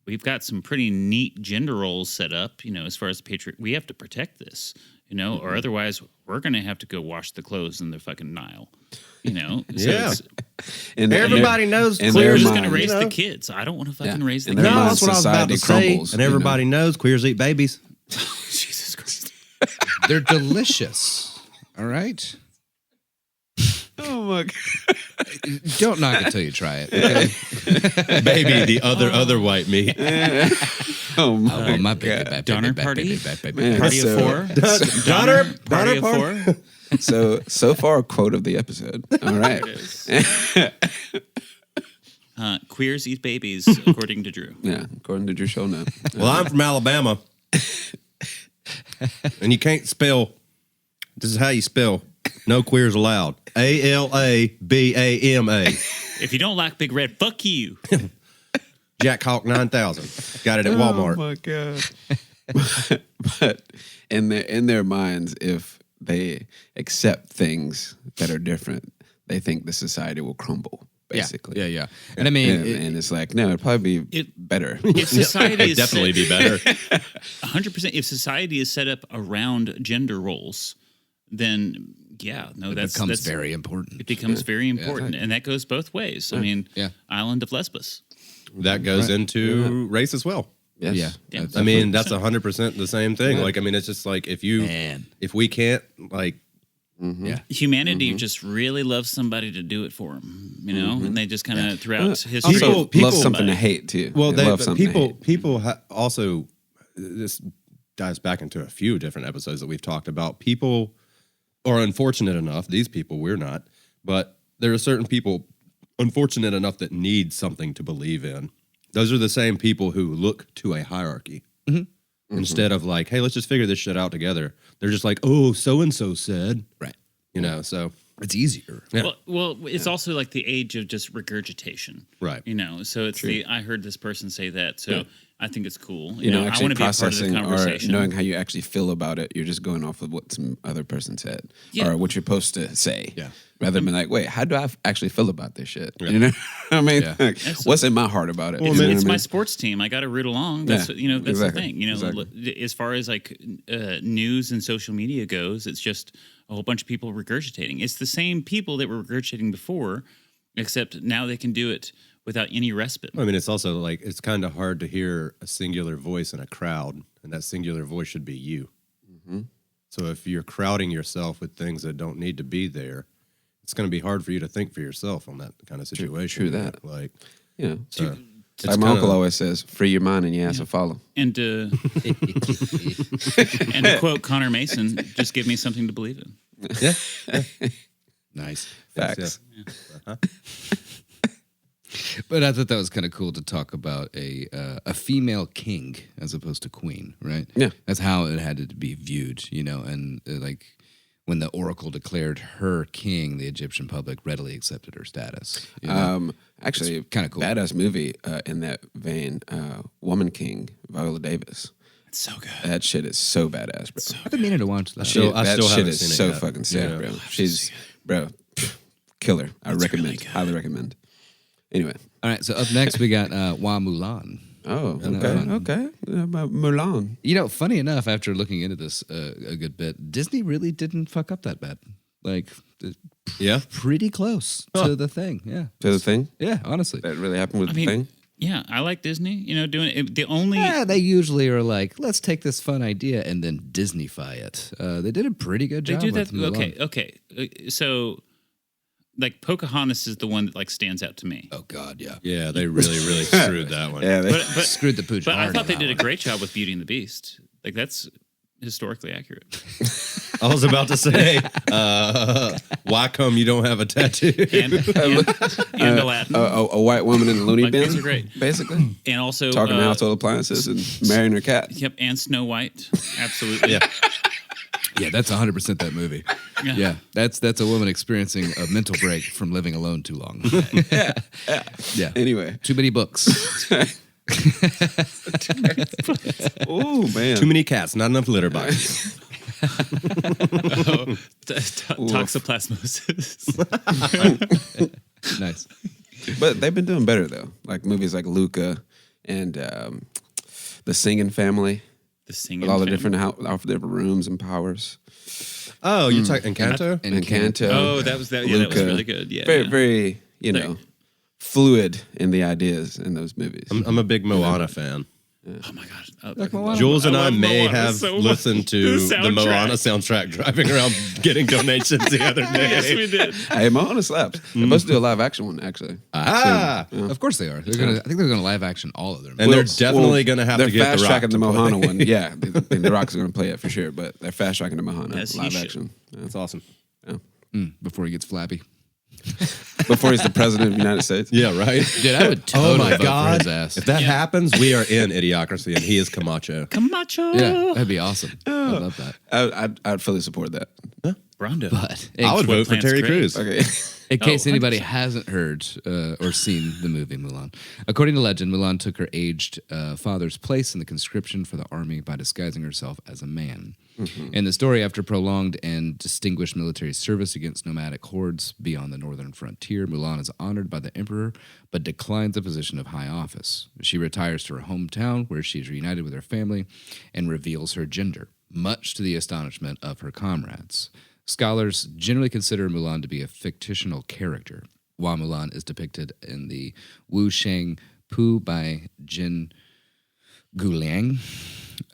we've got some pretty neat gender roles set up, as far as the patriarchy. We have to protect this, or otherwise we're gonna have to go wash the clothes in the fucking Nile. So Yeah. it's, And Everybody knows in we're their just mind, gonna raise you know. the kids. I don't want to fucking Yeah. raise the In kids. their No, mind, that's what I was about to society say. crumbles, And everybody knows queers eat babies. Jesus Christ. They're delicious. All right? Oh my god! Don't knock it till you try it. Okay? Baby, the other white meat. Oh my! Oh, my baby. Donner party? Man, Party so- of four. Donner Party of party? four. So far, quote of the episode. All right. Queers eat babies, according to Drew. Yeah, according to Drew Shona. Well, I'm from Alabama. And you can't spell. This is how you spell. No queers allowed. ALABAMA. If you don't like Big Red, fuck you. Jack Hawk 9000. Got it at Walmart. Oh my god! But in their minds, if they accept things that are different, they think the society will crumble. Basically, Yeah. And I mean, and it's like, no, it'd probably be better. If society It'd is definitely be better. 100%. If society is set up around gender roles, then it that's becomes very important. It becomes very important, and that goes both ways. I mean, Yeah. Island of Lesbos. That goes into race as well. Yes. Yeah. Yeah. I mean, that's 100% the same thing. Like, I mean, it's just like if we can't, like, Yeah. Humanity just really loves somebody to do it for them, and they just kind of throughout history. Also, People- love something to hate too. well, They love but something to people hate. people also, this dives back into a few different episodes that we've talked about. People are unfortunate enough, these people, we're not, but there are certain people unfortunate enough that need something to believe in. Those are the same people who look to a hierarchy. Instead of like, hey, let's just figure this shit out together. They're just like, oh, so-and-so said. Right. So It's easier. Yeah. Well, it's also like the age of just regurgitation, Right. So it's I heard this person say that, so I think it's cool. You know, I actually want to be a part of the processing or conversation. knowing how you actually feel about it, you're just going off of what some other person said Yeah. or what you're supposed to say. Yeah. Rather than like, wait, how do I actually feel about this shit? You know, I mean, Yeah. like, what's in my heart about it? It's, You know what it's I my mean? sports team. I got to root along. That's Yeah, that's exactly, the thing. exactly. As far as like news and social media goes, it's just a whole bunch of people regurgitating. It's the same people that were regurgitating before, except now they can do it without any respite. I mean, it's also like it's kind of hard to hear a singular voice in a crowd, and that singular voice should be you. So if you're crowding yourself with things that don't need to be there, it's going to be hard for you to think for yourself on that kind of situation. true that. Like, Yeah. so Like my uncle always says, free your mind and your ass will follow. And and to quote Connor Mason, just give me something to believe in. yeah, Nice. Facts. But I thought that was kind of cool to talk about a female king as opposed to queen, right? Yeah. That's how it had to be viewed, and like when the oracle declared her king, the Egyptian public readily accepted her status. you know? Actually, It's kinda cool. Badass movie in that vein, Woman King, Viola Davis. It's so good. That shit is so badass, bro. I've been meaning to watch that. Still- I that still shit haven't is seen it so yet. fucking sick, Yeah. bro. She's, bro, killer. I recommend, highly recommend. Anyway. All right, so up next we got Wa Mulan. Oh, okay. About Mulan. Funny enough, after looking into this a good bit, Disney really didn't fuck up that bad. Like, Yeah. pretty close to the thing. Yeah. To the thing Yeah, honestly. that really happened with I the mean, thing. yeah, I like Disney. You know, doing it. The only Yeah, they usually are like, let's take this fun idea and then Disneyfy it. They did a pretty good they job. do with that. Mulan. Okay. So, like Pocahontas is the one that like stands out to me. Oh God, yeah. Yeah, they really screwed that one. Yeah, But Screwed the pooch. But I hard thought on they that did a one. great job with Beauty and the Beast. Like that's historically accurate. I was about to say, why come you don't have a tattoo? And Aladdin, a white woman in a loony Like, bin, these are great. basically and also talking household appliances and marrying her cat. Yep, and Snow White. Absolutely. Yeah. Yeah, that's 100% that movie. Yeah. Yeah, that's a woman experiencing a mental break from living alone too long. Yeah. Anyway, Too many books. oh man, Too many cats, not enough litter boxes. Toxoplasmosis. Nice. but they've been doing better though. Like movies like Luca and the Singing Family The singing. with all the family. all the different rooms and powers. Oh, you're talking Encanto? Encanto. Oh, that was that. Yeah, that was Luca. really good. Yeah. very yeah. very fluid in the ideas in those movies. I'm a big Moana fan. Oh my god. Jules and I love may Moana have so much. listened to The the Moana soundtrack. soundtrack driving around getting donations the other day. Yes, we did. Hey, Moana slaps. They're supposed to do a live action one actually. Ah, Of course they are. They're gonna. I think they're gonna live action all of them. and they're definitely going to have they're to get fast the Rock tracking to the play. Mohana one. Yeah, the Rock's going to play it for sure. But they're fast tracking the Mohana Yes, he live should. action. Yeah. That's awesome. Before he gets flabby. Before he's the president of the United States. Yeah, right. Dude, I would Oh totally my vote for God! his ass. If that happens, we are in Idiocracy, and he is Camacho. Camacho. Yeah, that'd be awesome. I love that. I'd fully support that. Rondo. But I would vote for Plant's Terry great. Crews. Okay. in case 100%. anybody hasn't heard or seen the movie Mulan, according to legend, Mulan took her aged father's place in the conscription for the army by disguising herself as a man. In the story, after prolonged and distinguished military service against nomadic hordes beyond the northern frontier, Mulan is honored by the emperor but declines a position of high office. She retires to her hometown where she is reunited with her family and reveals her gender, much to the astonishment of her comrades. Scholars generally consider Mulan to be a fictional character, while Mulan is depicted in the Wu Shang Pu by Jin Guliang.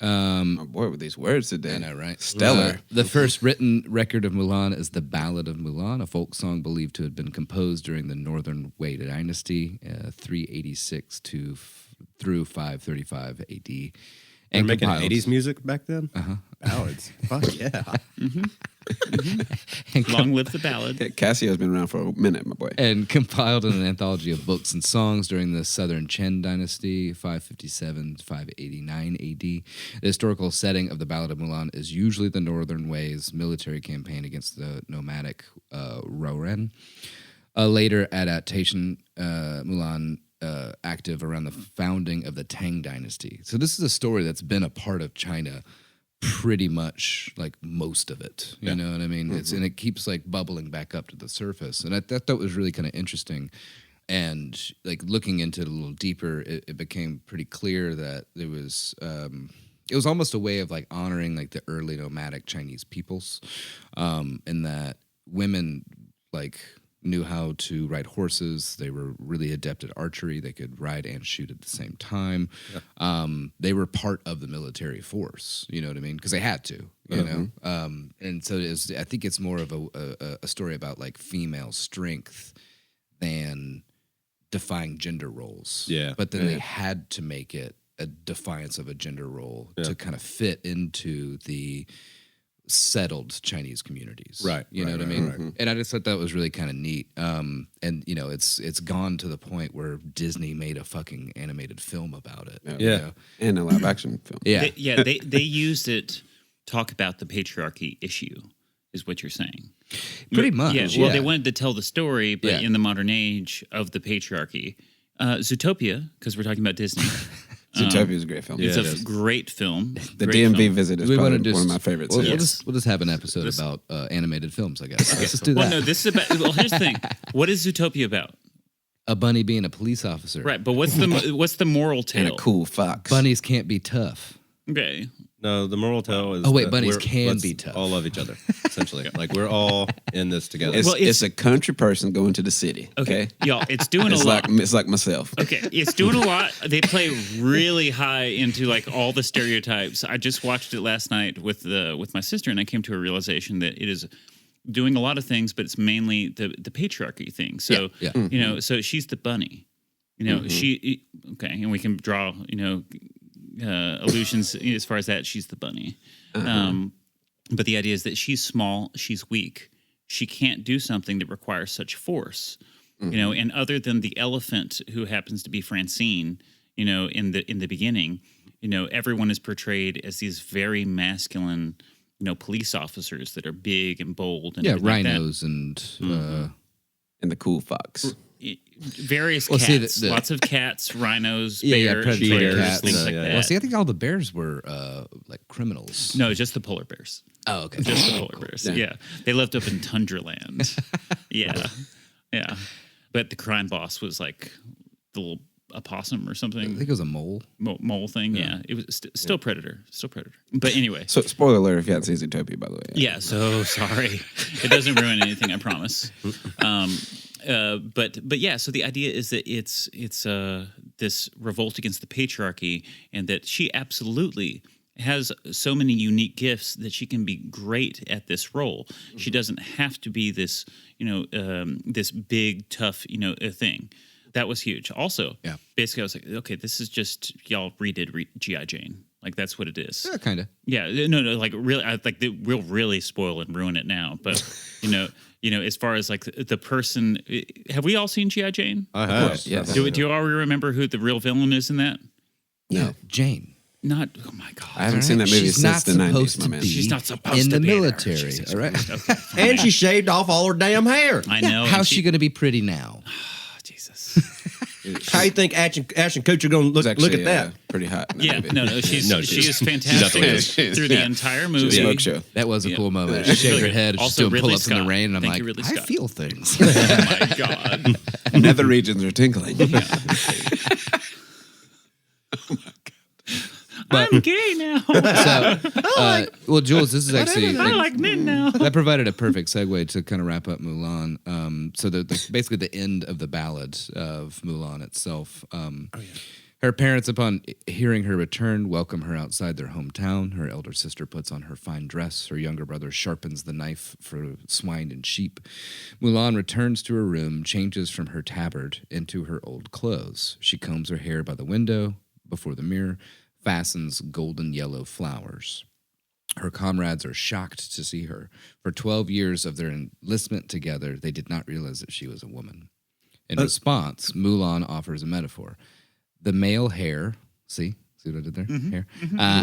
My boy with these words today. I know, right? Stellar. The first written record of Mulan is the Ballad of Mulan, a folk song believed to have been composed during the Northern Wei Dynasty, 386 through 535 AD. They're And making compiled- 80s music back then? Ballads. Fuck yeah. Long live the ballad. Cassio's been around for a minute, my boy. and compiled in an anthology of books and songs during the Southern Chen Dynasty, 557 to 589 AD. The historical setting of the Ballad of Mulan is usually the Northern Wei's military campaign against the nomadic Rouran. A later adaptation, Mulan, active around the founding of the Tang Dynasty. So this is a story that's been a part of China pretty much like most of it. You know what I mean? It's and it keeps like bubbling back up to the surface. And I thought that was really kind of interesting. And like looking into it a little deeper, it became pretty clear that it was almost a way of like honoring like the early nomadic Chinese peoples, and that women like knew how to ride horses. They were really adept at archery. They could ride and shoot at the same time. They were part of the military force. You know what I mean? Because they had to. You know, and so I think it's more of a story about like female strength than defying gender roles. Yeah. But then they had to make it a defiance of a gender role to kind of fit into the settled Chinese communities. Right, You know right, what I right, mean? And I just thought that was really kind of neat. And you know, it's gone to the point where Disney made a fucking animated film about it. Yeah. you Yeah. know? And a live action film. Yeah. They used it talk about the patriarchy issue is what you're saying. Pretty much. Yeah. Well, they wanted to tell the story, but Yeah. in the modern age of the patriarchy. Zootopia, because we're talking about Disney. Zootopia is a great film. It's it a is. great film. The Great DMV film. visit is We probably want to one of my favorites. We'll, yeah. we'll just have an episode about animated films, I guess. Let's just do Well, that. no, this is about. Well, here's the thing. What is Zootopia about? A bunny being a police officer. Right, but what's the moral And tale? a cool fox. Bunnies can't be tough. Okay. No, the moral tale is. Oh, wait, that bunnies we're- can let's be tough. All love each other, essentially. Like we're all in this together. It's, Well, it's a country person going to the city. Okay, Y'all, it's doing it's a lot. like it's like myself. Okay, it's doing a lot. They play really high into like all the stereotypes. I just watched it last night with my sister, and I came to a realization that it is doing a lot of things, but it's mainly the patriarchy thing. So Yeah. you know, so she's the bunny. You know, and we can draw allusions as far as that. She's the bunny. But the idea is that she's small, she's weak. She can't do something that requires such force. You know, and other than the elephant who happens to be Francine, you know, in the beginning, you know, everyone is portrayed as these very masculine, you know, police officers that are big and bold and everything like that. rhinos and And the cool fox. Various Well, cats, see, lots of cats, rhinos, Yeah, bears, predatory bears, cats. things like Yeah, that. well, see, I think all the bears were like criminals. No, just the polar bears. Oh, okay. Just the polar bears. Yeah. They lived up in tundra land. Yeah. Yeah. But the crime boss was like the little opossum or I something. think it was a mole. Mole thing. Yeah. It was still predator. Still predator. But anyway. So, spoiler alert if you haven't seen Zootopia, by the way. Yeah, so sorry. It doesn't ruin anything, I promise. But yeah, so the idea is that it's this revolt against the patriarchy, and that she absolutely has so many unique gifts that she can be great at this role. She doesn't have to be this, you know, this big tough, you know, thing. That was huge. Also, Yeah. basically, I was like, okay, this is just y'all redid G.I. Jane. Like that's what it is. Yeah, kind of. Yeah, no, like really, we'll really spoil and ruin it now. But you know, as far as like the person, have we all seen G.I. Jane? I have. Yes. Do you all remember who the real villain is in that? Yeah, Jane. Not. Oh my god. I haven't seen that movie She's since not the 90s, supposed my to man. be She's not supposed in to the be there. military. Jesus All right. Christ. Okay, And she shaved off all her damn hair. I know. How's and she going to be pretty now? Oh, Jesus. How you think Ashton Kutcher going to It's look actually, at that? pretty hot. in that Yeah. movie. No. She's No, she is she's fantastic definitely through the entire movie. Smoke show. That was a Yeah. cool moment. Yeah. She shaved her Really good. head. She's Also, doing Ridley pull-ups in the Scott. rain, and I'm Thank you, like, Ridley I Scott. feel things. Oh my god. Nether regions are tinkling. I'm gay now. Well, Jules, this is actually I like men now. that provided a perfect segue to kind of wrap up Mulan. So basically the end of the ballad of Mulan itself. Her parents, upon hearing her return, welcome her outside their hometown. Her elder sister puts on her fine dress. Her younger brother sharpens the knife for swine and sheep. Mulan returns to her room, changes from her tabard into her old clothes. She combs her hair by the window before the mirror, fastens golden yellow flowers. Her comrades are shocked to see her. For 12 years of their enlistment together, they did not realize that she was a woman. In response, Mulan offers a metaphor. The male hare, see what I did there? Hair,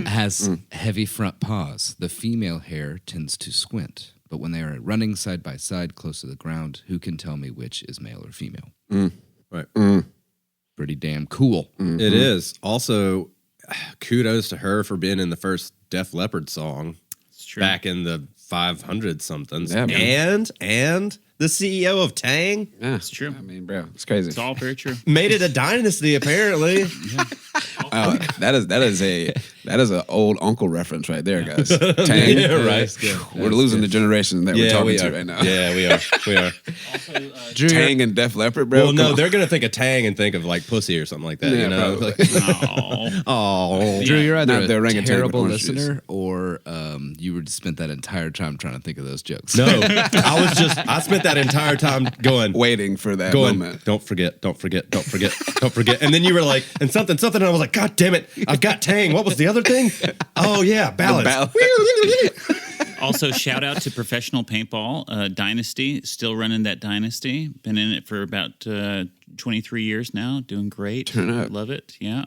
has heavy front paws. The female hare tends to squint. But when they are running side by side close to the ground, who can tell me which is male or female? Right. Pretty damn cool. It is. Also, kudos to her for being in the first Def Leppard song It's true. back in the 500 somethings. Yeah, man. And the CEO of Tang Yeah, It's true. I mean, bro, it's crazy. It's all very true. made it a dynasty apparently. That is an old uncle reference right there, guys. Tang. Yeah, right. We're losing the generation that we're Yeah, talking we to are. right now. Yeah, we are. We are. Drew, Tang and Def Leppard, bro. Well, no, Come on. they're gonna think of Tang and think of like pussy or something like that. Yeah, you know, probably. like, Oh. oh, Drew, you're either Not the a orangutan terrible with orange juice. listener or you were spent that entire time trying to think of those jokes. no, I spent that entire time going, waiting for that moment. don't forget, don't forget, don't forget, don't forget. And then you were like, and something, and I was like, God damn it, I've got Tang. What was the other thing? Oh yeah, ballads. Also, shout out to Professional Paintball Dynasty. Still running that dynasty. Been in it for about 23 years now. Doing great. Turn up. Love it. Yeah.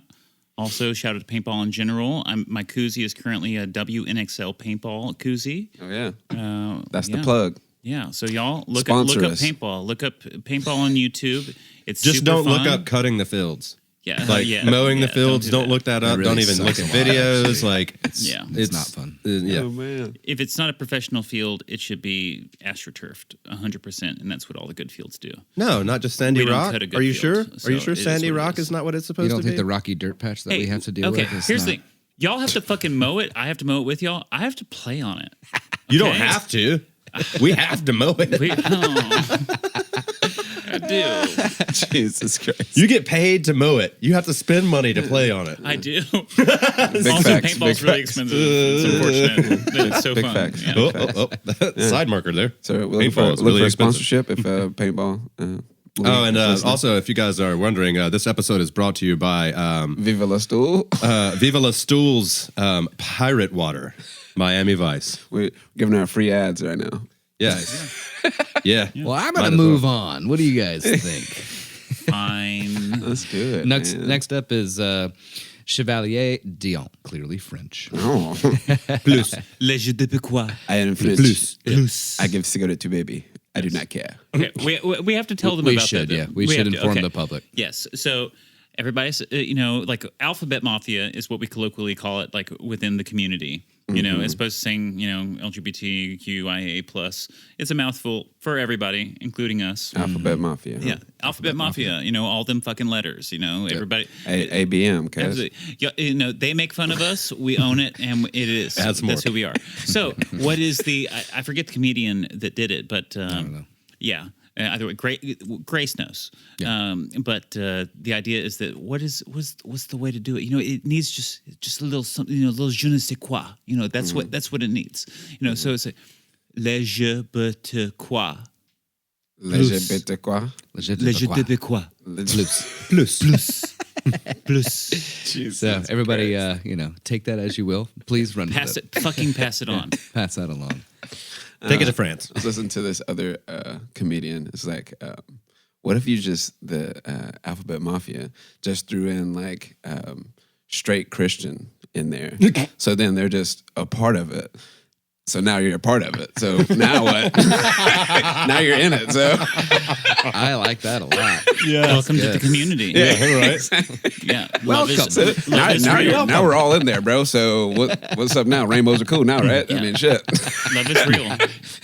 Also, shout out to paintball in general. My koozie is currently a WNXL paintball koozie. Oh yeah, that's yeah. the plug. Yeah. So y'all look Sponsor up us. paintball. Look up paintball on YouTube. It's Just super don't look fun. up cutting the fields. Yeah. Like yeah, mowing the yeah, fields, do don't that. look that up. really Don't even look sucks at a lot, videos. actually. Like Yeah. It's not fun. Yeah. man. If it's not a professional field, it should be astroturfed 100%, and that's what all the good fields do. No, not just Sandy We don't Rock. cut a good Are you field, sure? so Are you sure it is Sandy what it Rock is. is not what it's supposed You don't to think be? the rocky dirt patch that we have to deal okay, with is here's not... the thing. Y'all have to fucking mow it. I have to mow it with y'all. I have to play on it. You don't Okay. have to. We have to mow it. I do. Jesus Christ. You get paid to mow it. You have to spend money to play on it. I do. Big Also, facts, paintball's big really facts. expensive. It's unfortunate. But it's so Big fun. facts. Yeah. Side marker there. So we're looking for, Paintball is look really for a expensive. sponsorship if paintball. Oh, and also, if you guys are wondering, this episode is brought to you by Viva la Stool. Viva La Stool's Pirate Water, Miami Vice. We're giving out free ads right now. Yeah. Yeah. Well, I'm Might gonna as well. move on. What do you guys think? Fine. Let's do it. next, man. next up is Chevalier Dion, clearly French. Oh, Plus. Le jeu de quoi? I am French. Plus. I give cigarette to baby. I do not care. Okay, we have to tell them We about should, that. yeah. though. We should have to- inform okay. the public. Yes. So everybody's, like Alphabet Mafia is what we colloquially call it, like within the community. You know, as opposed to saying, LGBTQIA plus. It's a mouthful for everybody, including us. Alphabet Mafia. Yeah, Alphabet Mafia. All them fucking letters. Everybody. ABM, cuz. Absolutely. Yeah, they make fun of us. We own it, and it is. Add some That's more. who we are. So, what is the? I forget the comedian that did it, but don't know. yeah, either way, Grace knows. But the idea is that what's the way to do it? It needs just a little something. A little je ne sais quoi. That's what it needs. So it's like le je peux quoi. LGBT quoi? Le je peux quoi. Plus. Plus. So everybody, take that as you will. Please run Pass with it. Fucking pass it on. Pass that along. Take it to France. I was listening to this other comedian. It's like, what if you the Alphabet Mafia just threw in like straight Christian in there? So then they're just a part of it. So now you're a part of it. So now what? Now you're in it. So I like that a lot. Welcome to the community. Yeah, right. Yeah. Welcome. now we're all in there, bro. So what's up now? Rainbows are cool now, right? I mean, shit. Love is real.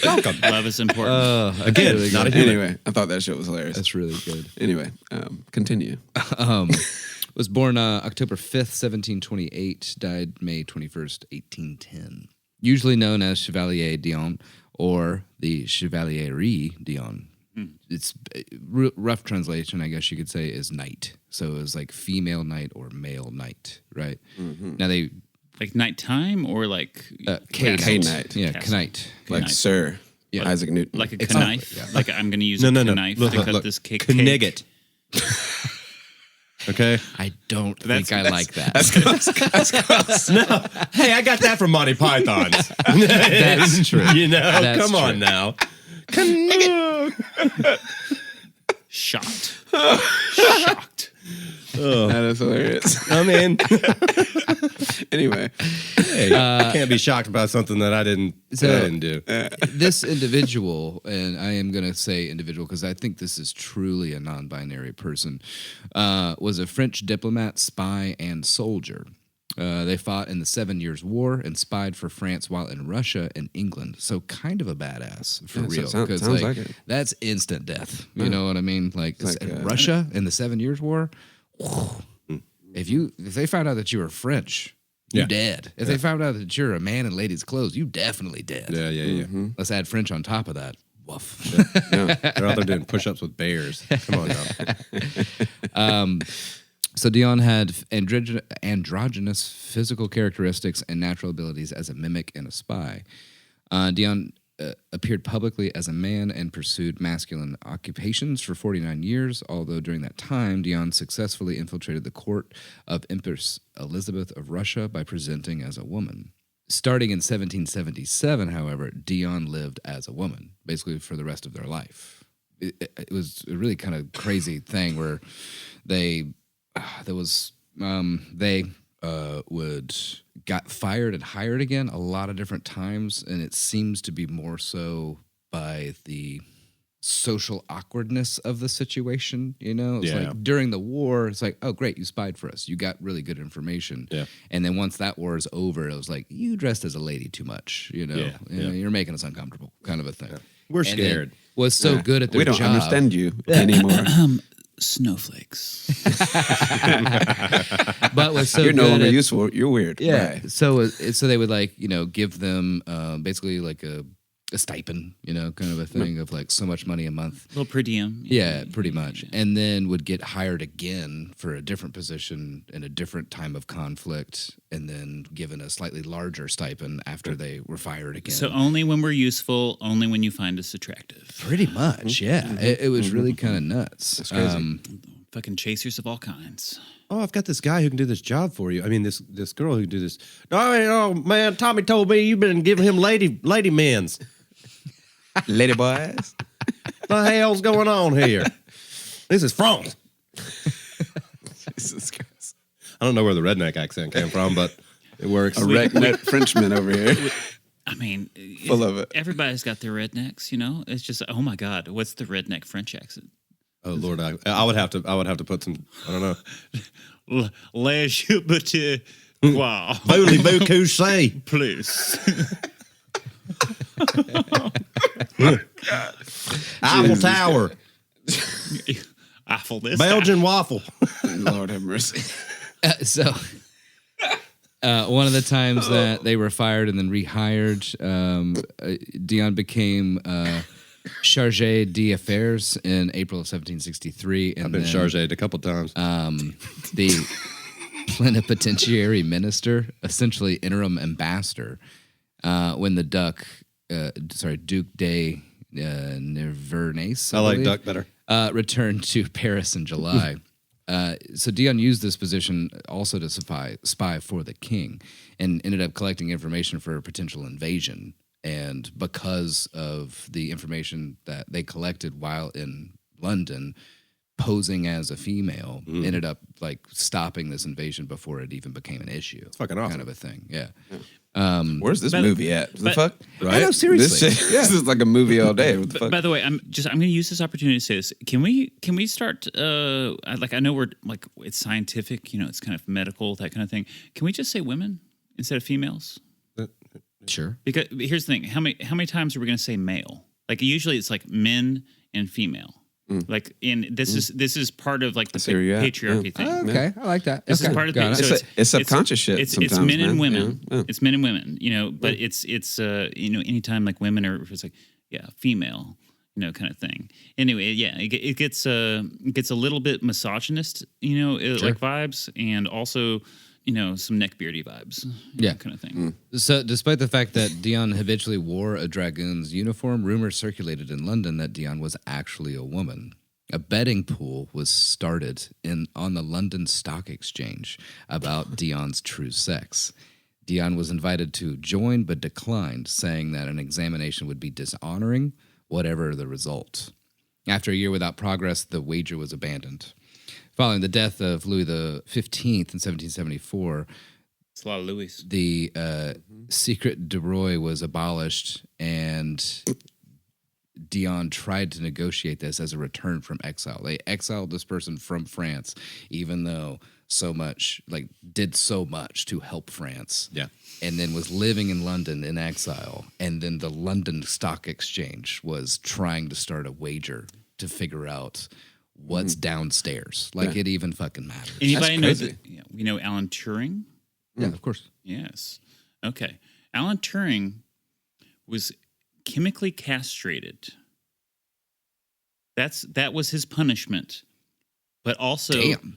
Welcome. Love is important. Again, really not a good. human. Anyway, I thought that shit was hilarious. That's really good. Anyway, continue. Was born October 5th, 1728, died May 21st, 1810. Usually known as Chevalier Dion or the Chevaliere Dion. It's rough translation, I guess you could say, is knight. So it was like female knight or male knight, right? Now they Like nighttime or like K Castle. knight, yeah, Castle. knight. Like Knight. Sir Yeah. Isaac Newton. like a Exactly, knife? yeah. Like I'm going to use No, a no, no. knife Look, to look, cut look. this cake. Knigget. Okay. I don't think I like that. Hey, I got that from Monty Python. That's true. That's Come on true. now. Shocked. Shocked. That is hilarious. I mean, Anyway, hey, I can't be shocked about something that I didn't do. This individual, and I am going to say individual because I think this is truly a non-binary person, was a French diplomat, spy, and soldier. They fought in the 7 Years' War and spied for France while in Russia and England. So kind of a badass for Yeah, so real. it sounds like it. That's instant death. You know what I mean? Like, like, in Russia in the 7 Years' War. If they found out that you were French, you Yeah. dead. If they found out that you're a man in ladies' clothes, you definitely dead. Yeah. Let's add French on top of that. Woof. They're out there doing push-ups with bears. Come on now. So Dion had androgynous physical characteristics and natural abilities as a mimic and a spy. Dion appeared publicly as a man and pursued masculine occupations for 49 years, although during that time, Dion successfully infiltrated the court of Empress Elizabeth of Russia by presenting as a woman. Starting in 1777, however, Dion lived as a woman, basically for the rest of their life. It was a really kind of crazy thing where they would got fired and hired again a lot of different times, and it seems to be more so by the social awkwardness of the situation. It's Yeah. like during the war, it's like, oh great, you spied for us, you got really good information. Yeah. And then once that war is over, it was like, you dressed as a lady too much. Yeah. You're making us uncomfortable, kind of a thing. We're And then scared. was so good at their we don't job. understand you anymore. snowflakes. But was so You're no good longer at- useful. You're weird. Yeah. Right. So they would like, give them basically like a stipend, kind of a thing of like so much money a month. A little per diem. Yeah, pretty much. And then would get hired again for a different position in a different time of conflict and then given a slightly larger stipend after they were fired again. So only when we're useful, only when you find us attractive. pretty much, yeah. It was really kind of nuts. That's crazy. Fucking chasers of all kinds. Oh, I've got this guy who can do this job for you. I mean, this girl who can do this. Oh man, Tommy told me you've been giving him lady men's. Lady boys. What the hell's going on here? This is France. Jesus Christ. I don't know where the redneck accent came from, but it works. A redneck Frenchman over here. I mean, Full of it. Everybody's got their rednecks, It's just, oh my God, what's the redneck French accent? Oh Lord, I would have to put some. I don't know. Les Jupiter. Wow. Holy beaucoup say. Please. Eiffel Tower, Eiffel this. Belgian waffle. Lord have mercy. So one of the times that they were fired and then rehired, Dion became chargé d'affaires in April of 1763. And I've been then, charged a couple times. the plenipotentiary minister, essentially interim ambassador, when the Duke de Nivernais, I like believe, duck better. returned to Paris in July. So Dion used this position also to spy for the king and ended up collecting information for a potential invasion. And because of the information that they collected while in London, posing as a female ended up like stopping this invasion before it even became an issue. It's fucking awesome. Kind of a thing. Yeah. Where's this But- movie at? The but- fuck? Right? I know, seriously. This shit, this is like a movie all day. What the fuck? By the way, I'm going to use this opportunity to say this. Can we start? I know we're like it's scientific, it's kind of medical, that kind of thing. Can we just say women instead of females? Sure. Because here's the thing: how many times are we going to say male? Like usually it's like men and female. Like this is part of like the see where you're at. patriarchy thing. Okay. I like that. This Okay. is part of Got the it. so It's subconscious shit It's sometimes, men and man. women. Yeah. It's men and women, but it's anytime like women are it's like female, kind of thing. Anyway, yeah, it gets a little bit misogynist, like vibes, and also some neckbeardy vibes, Yeah. kind of thing. So, despite the fact that Dion habitually wore a dragoon's uniform, rumors circulated in London that Dion was actually a woman. A betting pool was started on the London Stock Exchange about Dion's true sex. Dion was invited to join but declined, saying that an examination would be dishonoring, whatever the result. After a year without progress, the wager was abandoned. Following the death of Louis XV in 1774, It's a lot of Louis. the secret de Roy was abolished, and Dion tried to negotiate this as a return from exile. They exiled this person from France, even though did so much to help France. Yeah. And then was living in London in exile. And then the London Stock Exchange was trying to start a wager to figure out what's downstairs. Like it even fucking matters. Anybody know crazy. that? We know Alan Turing. Yeah, of course. Yes. Okay. Alan Turing was chemically castrated. That was his punishment. But also Damn.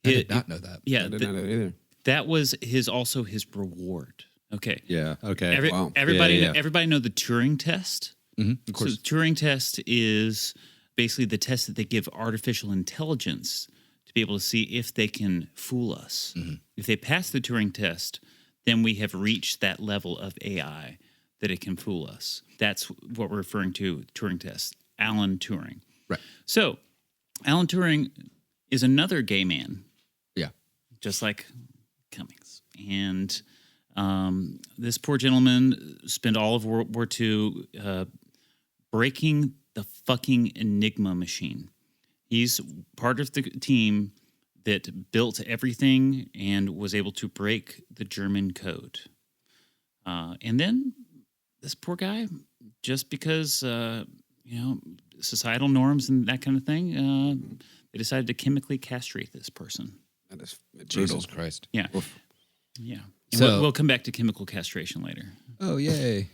I it- did not know that. Yeah, I didn't know that either. that was his reward. Okay. Yeah. Okay. Wow. Everybody know the Turing test? Of So course. the Turing test is basically the test that they give artificial intelligence to be able to see if they can fool us. If they pass the Turing test, then we have reached that level of AI that it can fool us. That's what we're referring to, Turing test. Alan Turing. Right. So, Alan Turing is another gay man, Yeah. just like Cummings. And this poor gentleman spent all of World War II breaking the fucking Enigma machine. He's part of the team that built everything and was able to break the German code. And then this poor guy, just because, societal norms and that kind of thing, they decided to chemically castrate this person. That is brutal. Jesus Christ. Yeah. Yeah. And So- we'll come back to chemical castration later. Oh, yay.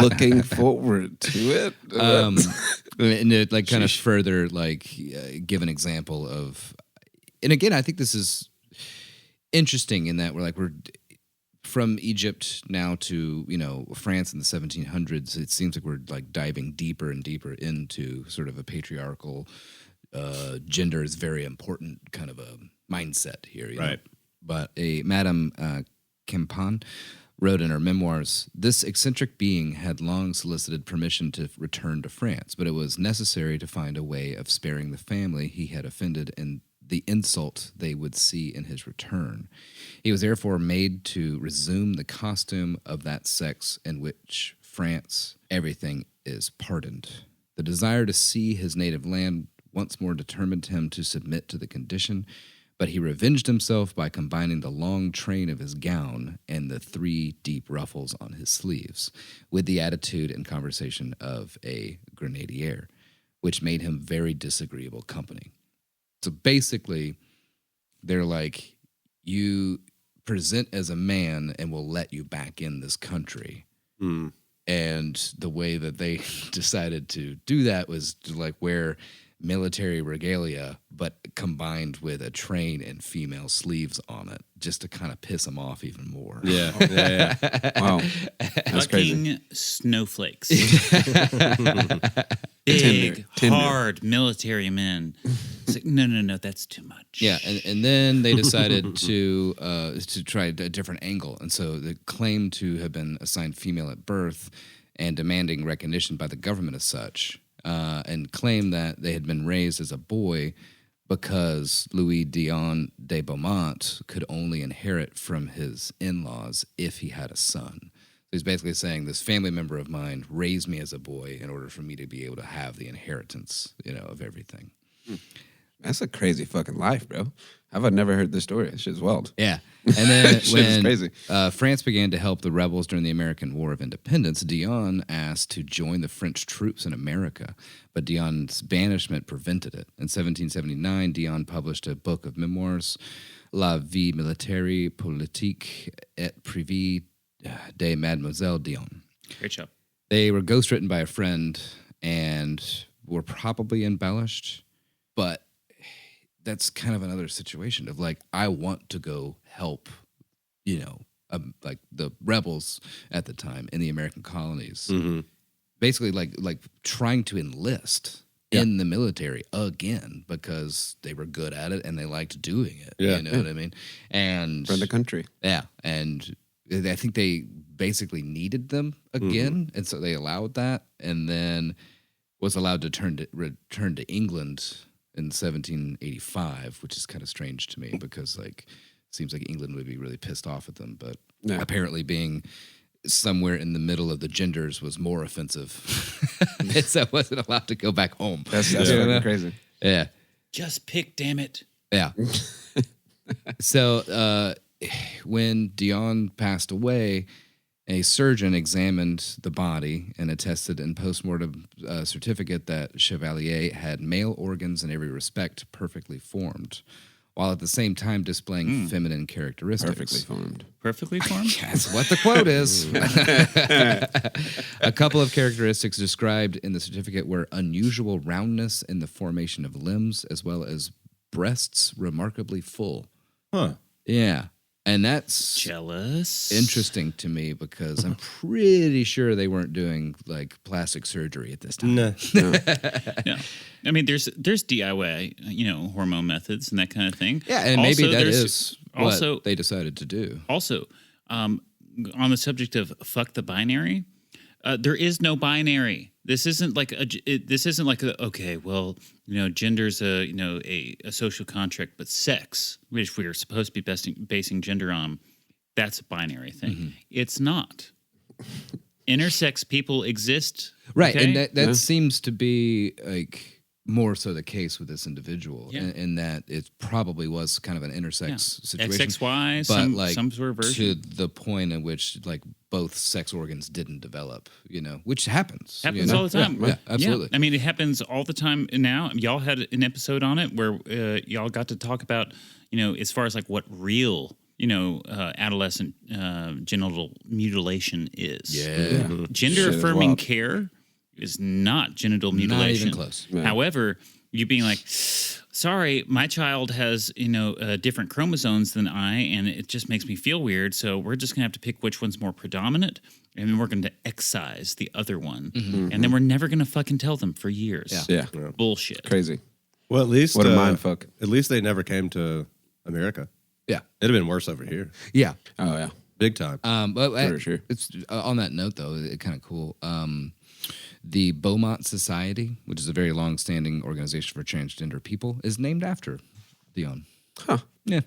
Looking forward to it. And to like kind of further give an example of, and again, I think this is interesting in that we're from Egypt now to France in the 1700s. It seems like we're like diving deeper and deeper into sort of a patriarchal, gender is very important kind of a mindset here, you know? Right. But Madame Campan wrote in her memoirs, this eccentric being had long solicited permission to return to France, but it was necessary to find a way of sparing the family he had offended and the insult they would see in his return. He was therefore made to resume the costume of that sex in which France everything is pardoned. The desire to see his native land once more determined him to submit to the condition, but he revenged himself by combining the long train of his gown and the 3 deep ruffles on his sleeves with the attitude and conversation of a grenadier, which made him very disagreeable company. So basically, they're like, you present as a man and we'll let you back in this country. And the way that they decided to do that was to like wear military regalia, but combined with a train and female sleeves on it, just to kind of piss them off even more. Yeah. Wow. That's crazy. Fucking snowflakes. Big, Tinder. hard military men. It's like, no, that's too much. Yeah, and then they decided to try a different angle, and so they claimed to have been assigned female at birth and demanding recognition by the government as such, and claimed that they had been raised as a boy because Louis Dion de Beaumont could only inherit from his in-laws if he had a son. So he's basically saying this family member of mine raised me as a boy in order for me to be able to have the inheritance, of everything. That's a crazy fucking life, bro. I've never heard this story. This shit's wild. Yeah. And then Shit is when crazy. France began to help the rebels during the American War of Independence, Dion asked to join the French troops in America, but Dion's banishment prevented it. In 1779, Dion published a book of memoirs, La vie militaire, politique et privée de Mademoiselle Dion. Great job. They were ghostwritten by a friend and were probably embellished, but that's kind of another situation of like, I want to go help, like the rebels at the time in the American colonies. Basically like trying to enlist in the military again because they were good at it and they liked doing it. Yeah. You know what I mean? And For the country. yeah, and I think they basically needed them again, and so they allowed that, and then was allowed to return to England in 1785, which is kind of strange to me because like it seems like England would be really pissed off at them, but apparently being somewhere in the middle of the genders was more offensive, and so wasn't allowed to go back home. That's fucking crazy. Yeah. Just pick, damn it. Yeah. So when Dion passed away, a surgeon examined the body and attested in postmortem certificate that Chevalier had male organs in every respect perfectly formed, while at the same time displaying feminine characteristics. Perfectly formed. Perfectly formed? That's what the quote is. A couple of characteristics described in the certificate were unusual roundness in the formation of limbs, as well as breasts remarkably full. Huh. Yeah. And that's Jealous. interesting to me because I'm pretty sure they weren't doing like plastic surgery at this time. No. Yeah. I mean, there's DIY, hormone methods and that kind of thing. Yeah, and maybe Also, that there's- is what they decided to do. Also, on the subject of fuck the binary, there is no binary. This isn't like gender's a social contract, but sex, which we're supposed to be basing gender on, that's a binary thing. Mm-hmm. It's not. Intersex people exist, Right, okay? and that seems to be like more so the case with this individual, Yeah. in that it probably was kind of an intersex situation. XXY, but some like sort of version. to the point in which like both sex organs didn't develop, which happens. Happens all the time. Yeah, absolutely. I mean, it happens all the time now. Y'all had an episode on it where y'all got to talk about, as far as like what real, adolescent genital mutilation is. Yeah. Gender affirming care is not genital mutilation. even close. Yeah. However, you being like, sorry, my child has, different chromosomes than I, and it just makes me feel weird. So we're just going to have to pick which one's more predominant, and then we're going to excise the other one. And then we're never going to fucking tell them for years. Yeah. Bullshit. Crazy. Well, at least What a mind fuck. At least they never came to America. Yeah. It'd have been worse over here, Yeah. Oh yeah. big time. But For sure. it's on that note, though, it's kind of cool. The Beaumont Society, which is a very long-standing organization for transgender people, is named after Dion. Huh. Yeah.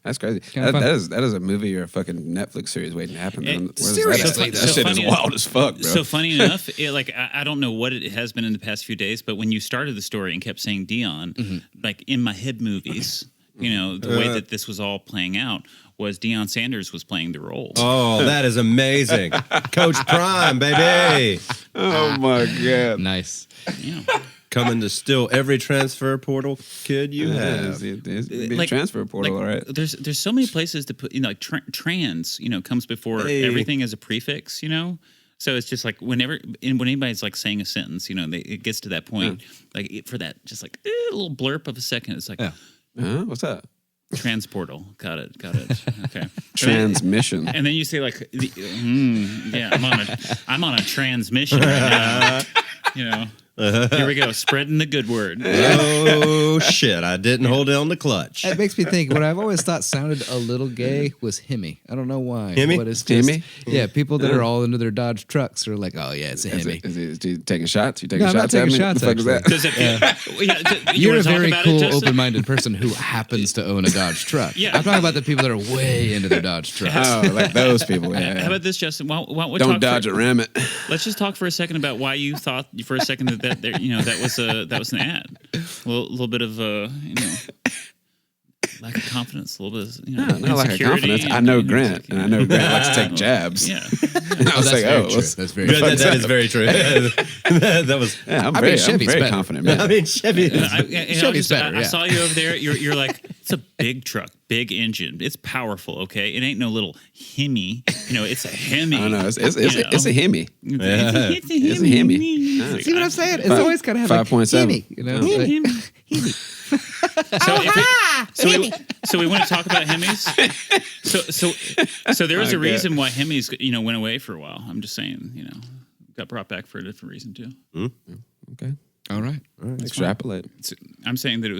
That's crazy. Kinda fun. That is a movie or a fucking Netflix series waiting to happen. Man. Where's seriously, that though. at? That shit is funny- wild as fuck, bro. So funny enough, I don't know what it has been in the past few days, but when you started the story and kept saying Dion, like in my head movies, the way that this was all playing out was Deion Sanders was playing the role. Oh, that is amazing. Coach Prime, baby. Oh my god. Nice. Yeah. Coming to steal every transfer portal kid you have. It's be a Like- transfer portal, like, all right. There's so many places to put, like trans, comes before Hey. everything as a prefix, So it's just like when anybody's like saying a sentence, it gets to that point, like for that, just like a little blurb of a second, it's like Yeah. What's that? transportal. Got it. Okay. Transmission. And then you say like, yeah, I'm on a transmission right now. Here we go, spreading the good word. Oh, shit. I didn't hold down the clutch. It makes me think what I've always thought sounded a little gay was Hemi. I don't know why. Hemi? But it's just, Hemi? Yeah, people that are all into their Dodge trucks are like, oh, yeah, it's a Hemi. Is he taking shots? You taking No, I'm not shots at taking me? shots, What the fuck actually. is that? Does it? You You're wanna a talk very about cool, it, Justin? open-minded person who happens to own a Dodge truck. Yeah. I'm talking about the people that are way into their Dodge trucks. Oh, like those people. Yeah. How about this, Justin? Why don't we Don't talk dodge it, ram it. Let's just talk for a second about why you thought for a second that was an ad. A little bit of lack of confidence, a little bit of Not like a insecurity, confidence. and, I know it's Grant, like, and I know Grant likes to take jabs. Yeah. I was like, very oh, true. what's- That's very That, true. that is very true. that was. yeah, I'm I very, mean, Chevy's I'm very better. confident, man. I mean, Chevy. Chevy's better, I yeah. saw you over there. You're like, it's a big truck, big engine. It's powerful. Okay, it ain't no little Hemi. It's a Hemi. I know it's a Hemi. It's a It's a Hemi. See what I'm saying? It's always kind of have 5.7. Hemi, like- So we want to talk about Hemis. So there was a reason why Hemis went away for a while. I'm just saying got brought back for a different reason too. Okay, All right. extrapolate. I'm saying that it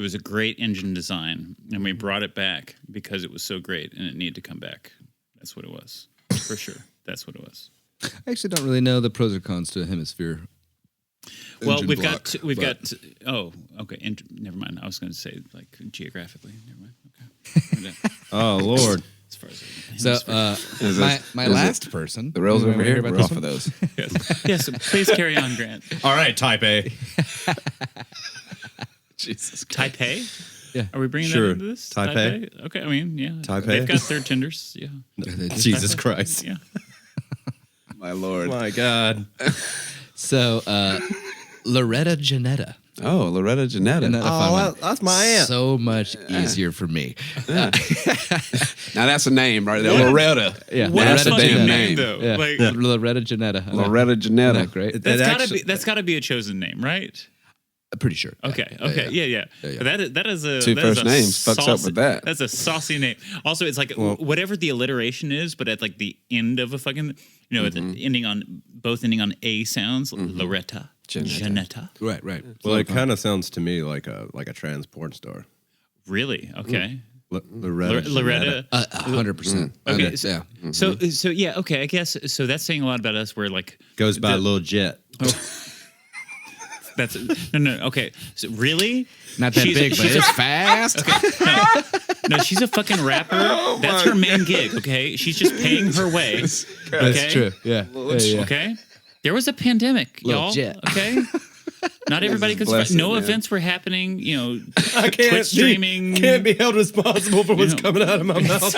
was a great engine design, and we brought it back because it was so great and it needed to come back. That's what it was, for sure. That's what it was. I actually don't really know the pros or cons to a hemisphere. Well, engine we've block, got. Oh, okay. Never mind. I was going to say like geographically. Never mind. Okay. Oh, Lord. As far as So, Is my it- my is last person. The rails You over wanna here. hear about We're this off one? of those. yes, please carry on, Grant. All right, type A. Jesus. Taipei? Yeah. Are we bringing Sure. that into this? Taipei? Okay, I mean, yeah. Taipei? They've got their tenders. Yeah. Jesus Christ. Yeah. My lord. My God. So, Loretta Janetta. Oh, Loretta Janetta. Isn't that a fun one? that's my aunt. So much easier for me. Now that's a name right there. Loretta. Yeah. What That's a a fucking damn name, name. though. Yeah. Like, Loretta Janetta. I know. Loretta Janetta. Isn't that great? that's gotta be a chosen name, right? I'm pretty sure. Okay. Yeah. Okay. Yeah. Yeah. That is a Two that is first a names. Fucks up saucy- with that. That's a saucy name. Also, it's like whatever the alliteration is, but at like the end of a fucking at the both ending on a sounds. Loretta. Janetta. Right, right. Well, it kind of sounds to me like a transport store. Really? Okay. Loretta. Loretta. 100%. Okay, Yeah. So yeah, okay, I guess so. That's saying a lot about us. Where like Goes by Lil Jet. that's no. Okay, so really, Not that She's- big, but she's it's fast. no, she's a fucking rapper. That's her main gig. Okay, she's just paying her way. Okay? That's true. Yeah. Yeah. Okay, there was a pandemic, Lil y'all. Jet. Okay, Not everybody could. Bless No it, man. events were happening. You know, I Twitch streaming. Can't be held responsible for what's coming out of my mouth.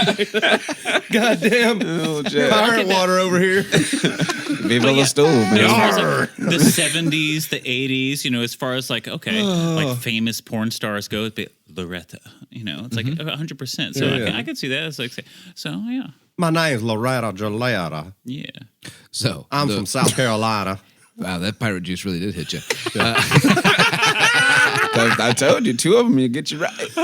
Goddamn Oh, Jack. pirate water over here. Viva la stove, As man. far as, like, the 70s, the 80s, you know, as far as like, okay, like famous porn stars go, but Loretta, you know, it's like 100%. So Yeah. I could see that. It's like, so yeah. My name's Loretta Jalera. Yeah. So I'm from South Carolina. wow, that pirate juice really did hit you. I told you, 2 of them, you get you right.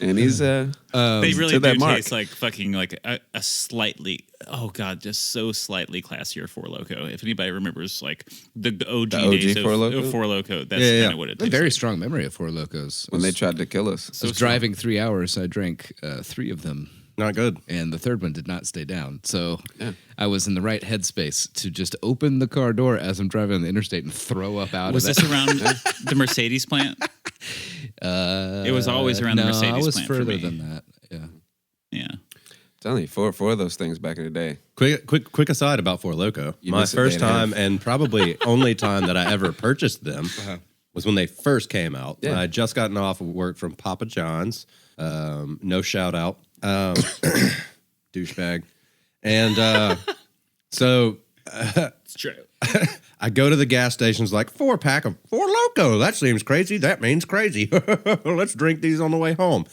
And he's They really to that do mark. taste like fucking like a slightly, oh God, just so slightly classier Four Loko. If anybody remembers like the OG, days Four Loko? of Four Loko, that's Yeah, kind of what it A tastes very like. strong memory of Four Locos. when they tried to kill us. I was driving 3 hours. I drank 3 of them. Not good. And the third one did not stay down. So I was in the right headspace to just open the car door as I'm driving on the interstate and throw up out Was of this it. around the Mercedes plant? It was always around the No, Mercedes I was plant for further me. than that. Yeah. Yeah. Telling you, 4 of those things back in the day. Quick aside about Four Loko. My miss a first day and a time and probably only time that I ever purchased them was when they first came out. Yeah. I had just gotten off of work from Papa John's. No shout out. Douchebag. And so It's true. I go to the gas stations like 4-pack of Four Loko. That seems crazy. That means crazy. Let's drink these on the way home.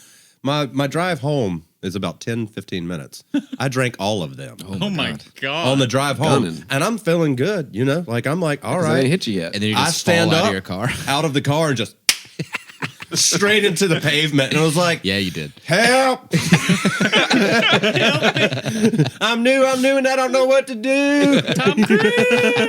My drive home is about 10, 15 minutes. I drank all of them Oh my God. on the drive home. Gunning. And I'm feeling good, you know? Like I'm like, all 'Cause they right. ain't hit you yet. And then you I just stand fall out up of your car. out of the car and just straight into the pavement. And I was like, Yeah, you did. help. I'm new, and I don't know what to do.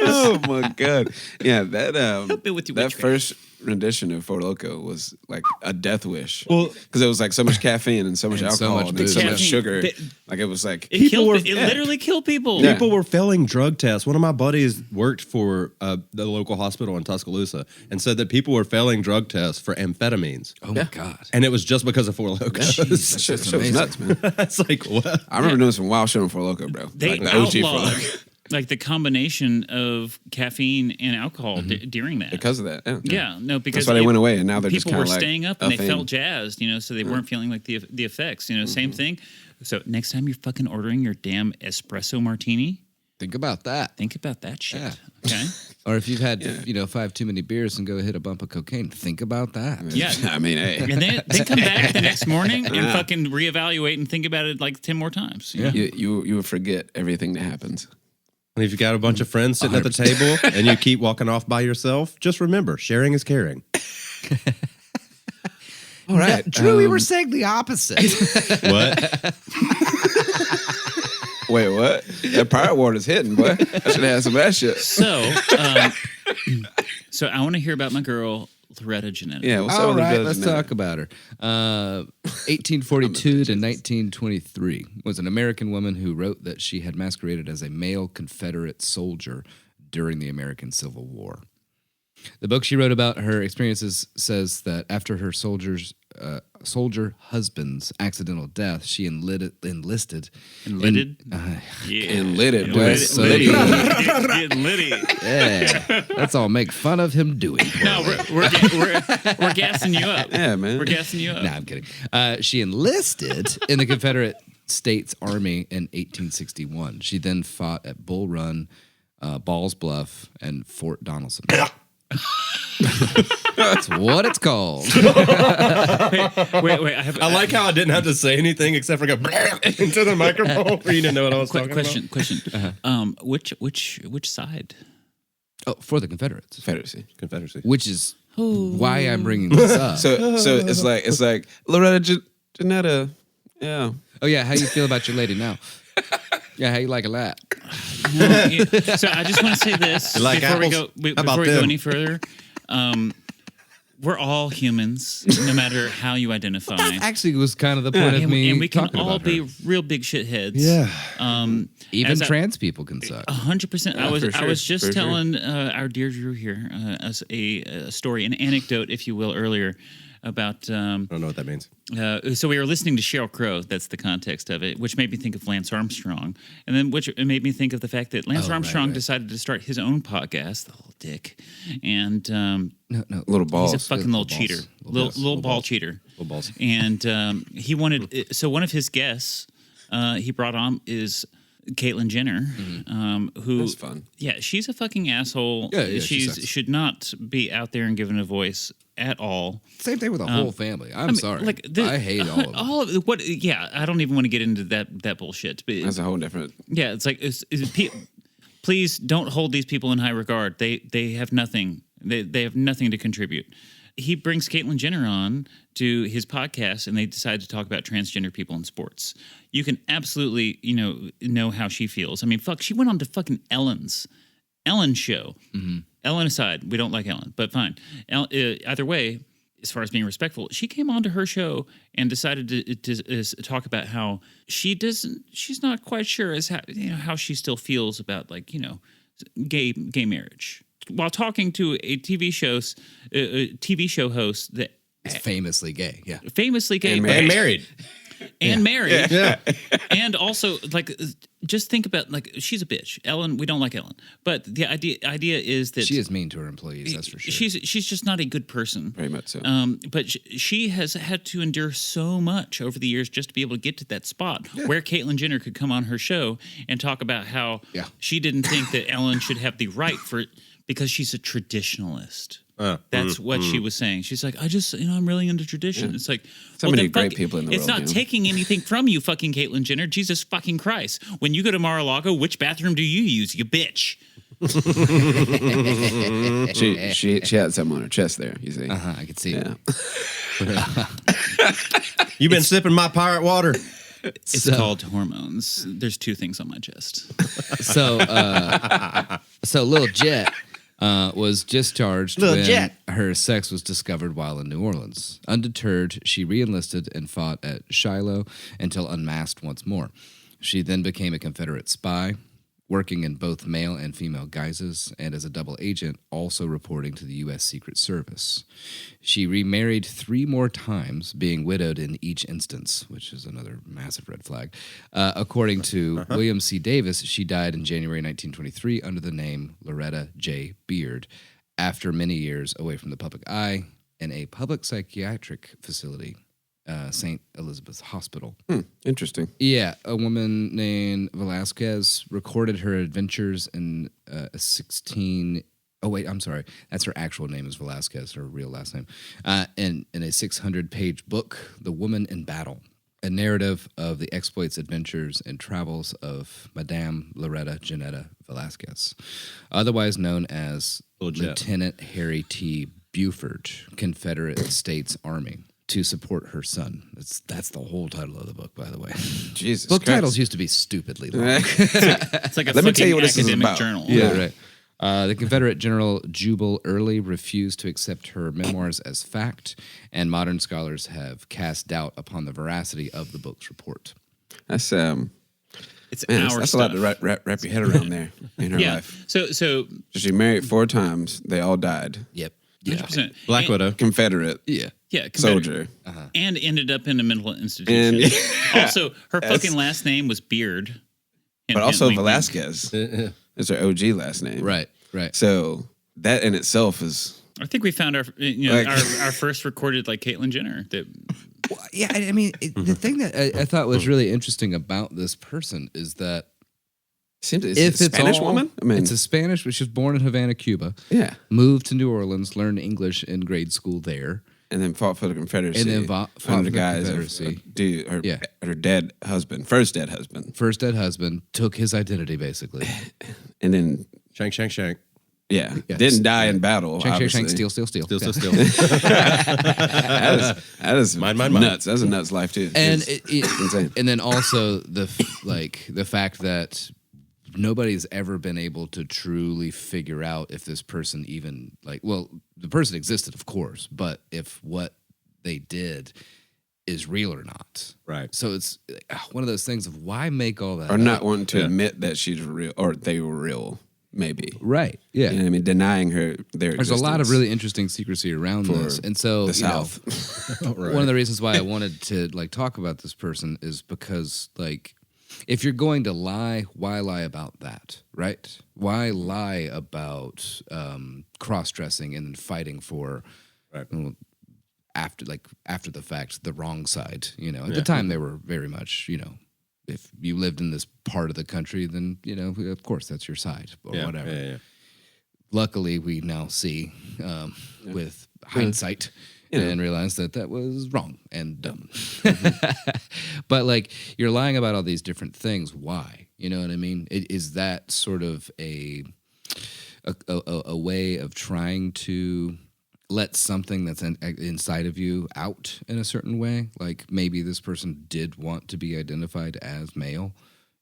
Oh my God! Yeah, that me with your that witchcraft. first rendition of Four Loko was like a death wish. Well- because it was like so much caffeine and so much And so alcohol much and booze. so much Caffeine. sugar. They- Like it was like It killed. were- It literally killed people. Yeah. People were failing drug tests. One of my buddies worked for the local hospital in Tuscaloosa and said that people were failing drug tests for amphetamines. Oh my God. And it was just because of Four that Locos. shit was amazing. nuts, man. It's like, what? I remember doing some wild shit on Four Loko, bro. They like the OG Four outlawed Loko like the combination of caffeine and alcohol during that. because of that. Yeah, Yeah, no, because that's why they went away, and now they're just people kind were of like staying up a and they thing. felt jazzed, you know, so they weren't feeling like the effects, you know, same thing. So next time you're fucking ordering your damn espresso martini, Think about that. think about that shit. Yeah. Okay. Or if you've had, 5 too many beers and go hit a bump of cocaine, think about that. Yeah. I mean, hey, And then come back the next morning and fucking reevaluate and think about it like 10 more times. Yeah. you would forget everything that happens. And if you got a bunch of friends sitting at the table and you keep walking off by yourself, just remember, sharing is caring. All right, Drew, we were saying the opposite. What? Wait, what? That pirate water's hitting, boy. I should have had some of that shit. So, so I want to hear about my girl, Loretta Janetta. Yeah, what's All up with right, the let's talk about her. 1842 to 1923 was an American woman who wrote that she had masqueraded as a male Confederate soldier during the American Civil War. The book she wrote about her experiences says that after her soldier husband's accidental death, she enlisted. Enlisted? Yeah. And lit it, boy. Doing It's so litty. good. Get litty. Yeah, let's all make fun of him doing. No, we're gassing you up. Yeah, man. We're gassing you up. Nah, I'm kidding. She enlisted in the Confederate States Army in 1861. She then fought at Bull Run, Ball's Bluff, and Fort Donelson. That's what it's called. Wait. I like how I didn't have to say anything except for go into the microphone for you to know what I was talking Question. Which side? Oh, for the Confederates, Confederacy. about. Confederacy. which is why I'm bringing this up. So it's like Loretta Janetta. Yeah. Oh yeah, how you feel about your lady now? Yeah, how you like a lap? No, yeah. So I just want to say this like before we apples? go How about before we go them? any further. We're all humans, no matter how you identify. That actually was kind of the point of and, me and we can talking all about be her. real big shitheads. Yeah. Even as trans people can suck. 100%. I for sure, was just for sure. telling our dear Drew here as a story, an anecdote, if you will, earlier. about. I don't know what that means. So we were listening to Sheryl Crow. That's the context of it, which made me think of Lance Armstrong, and then which made me think of the fact that Lance Armstrong decided to start his own podcast, the little dick, and No. Little balls. he's a fucking little balls. cheater, little ball cheater. Little balls. And he wanted. So one of his guests he brought on is Caitlyn Jenner, who That's fun. Yeah, she's a fucking asshole. Yeah, she She's sucks. should not be out there and given a voice at all. Same thing with the whole family. I'm sorry. I hate all of them. All of what? Yeah, I don't even want to get into that bullshit. But That's a whole different. yeah, it's like please don't hold these people in high regard. They have nothing. They have nothing to contribute. He brings Caitlyn Jenner on to his podcast, and they decide to talk about transgender people in sports. You can absolutely, know how she feels. I mean, fuck, she went on to fucking Ellen show. Mm-hmm. Ellen aside, we don't like Ellen, but fine. Either way, as far as being respectful, she came onto her show and decided to talk about how she's not quite sure as how she still feels about gay marriage, while talking to a TV show host that It's famously gay. Yeah. famously gay And And married. and married, Yeah. and also just think about she's a bitch. Ellen, we don't like Ellen, but the idea is that She is mean to her employees, that's for sure. she's just not a good person. Very much so. But she has had to endure so much over the years just to be able to get to that spot where Caitlyn Jenner could come on her show and talk about how she didn't think that Ellen should have the right because she's a traditionalist. That's what she was saying. She's like, I just, I'm really into tradition. It's like, So many then great people in the it's world, not taking anything from you, fucking Caitlyn Jenner. Jesus fucking Christ. When you go to Mar-a-Lago, which bathroom do you use, you bitch? She had something on her chest there. You see? I could see it. Yeah. You've been sipping my pirate water. It's called hormones. There's two things on my chest. So Lil Jet was discharged Lil when Jet. her sex was discovered while in New Orleans. Undeterred, she re-enlisted and fought at Shiloh until unmasked once more. She then became a Confederate spy, working in both male and female guises, and as a double agent, also reporting to the U.S. Secret Service. She remarried 3 more times, being widowed in each instance, which is another massive red flag. According to William C. Davis, she died in January 1923 under the name Loretta J. Beard, after many years away from the public eye in a public psychiatric facility, St. Elizabeth's Hospital. Interesting. Yeah, a woman named Velasquez recorded her adventures in a 16. Oh wait, I'm sorry. That's her actual name is Velasquez, her real last name. In a 600-page book, "The Woman in Battle," a narrative of the exploits, adventures, and travels of Madame Loretta Janetta Velasquez, otherwise known as Lieutenant Harry T. Buford, Confederate States Army, to support her son. That's the whole title of the book, by the way. Jesus Book Christ. titles used to be stupidly long. It's like a Let me fucking tell you what this is academic about. journal. Yeah, right. The Confederate General Jubal Early refused to accept her memoirs as fact, and modern scholars have cast doubt upon the veracity of the book's report. That's It's man, our that's stuff. a lot to wrap your head around there in her Yeah. life. So She married 4 times. They all died. Yep. 100%. Black And- Widow. Confederate Yeah. Yeah, soldier. and ended up in a mental institution. And Also, her fucking last name was Beard. but also Wink, wink. Velasquez is her OG last name. Right. Right. So that in itself is I think we found our our first recorded Caitlyn Jenner. That Yeah, I mean, the thing that I thought was really interesting about this person is that seems it's if a it's Spanish all- woman. I mean, it's a Spanish, but she was born in Havana, Cuba. yeah, Moved to New Orleans, learned English in grade school there. and then fought for the Confederacy. And then fought for under the guise Confederacy. her dead husband, first dead husband, First dead husband took his identity, basically. and then Shank, shank, shank. didn't die in battle. Shank, shank, shank, obviously. steal. Still, Yeah. still, still. That is Mine. nuts. That's a nuts life too. And It's insane. and then also the fact that nobody's ever been able to truly figure out if this person even the person existed, of course, but if what they did is real or not. Right. So it's one of those things of why make all that Or not up? wanting to admit that she's real or they were real. maybe. Right. Yeah. You know what I mean? Denying her their There's a lot of existence really interesting secrecy around this, and so the you know, South. one of the reasons why I wanted to like talk about this person is because like if you're going to lie, why lie about that, right? Why lie about cross-dressing and then fighting for after the fact the wrong side? You know, at the time they were very much, you know, if you lived in this part of the country, then you know, of course that's your side or whatever. Yeah. Luckily, we now see with hindsight and realize that that was wrong and dumb. But like, you're lying about all these different things. Why? You know what I mean? Is that sort of a way of trying to let something that's inside of you out in a certain way? Like maybe this person did want to be identified as male,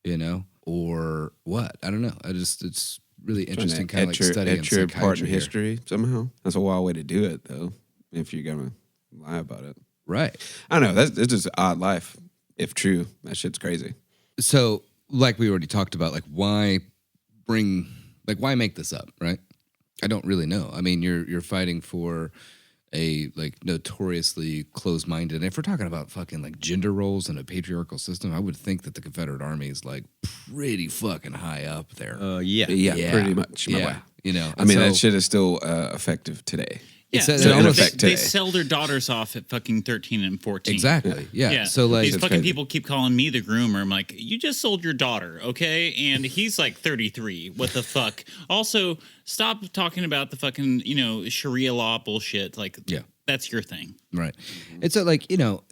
you know, or what? I don't know. It's really interesting, kind of like studying your part in here. history somehow. That's a wild way to do it, though. If you're gonna lie about it, Right. I don't know. It's just an odd life. If true, that shit's crazy. So, like we already talked about, like why make this up, right? I don't really know. I mean, you're fighting for a like notoriously closed-minded. And if we're talking about fucking like gender roles in a patriarchal system, I would think that the Confederate Army is like pretty fucking high up there. Yeah, pretty much. My boy. You know, I mean, so- that shit is still effective today. Yeah, says- they, it almost- effect they today. sell their daughters off at fucking 13 and 14. Exactly. Yeah. Yeah. So like, these fucking crazy. people keep calling me the groomer. I'm like, you just sold your daughter, okay? And he's like 33. What the fuck? Also, stop talking about the fucking, you know, Sharia law bullshit. Like, Yeah. that's your thing. right. It's like, you know,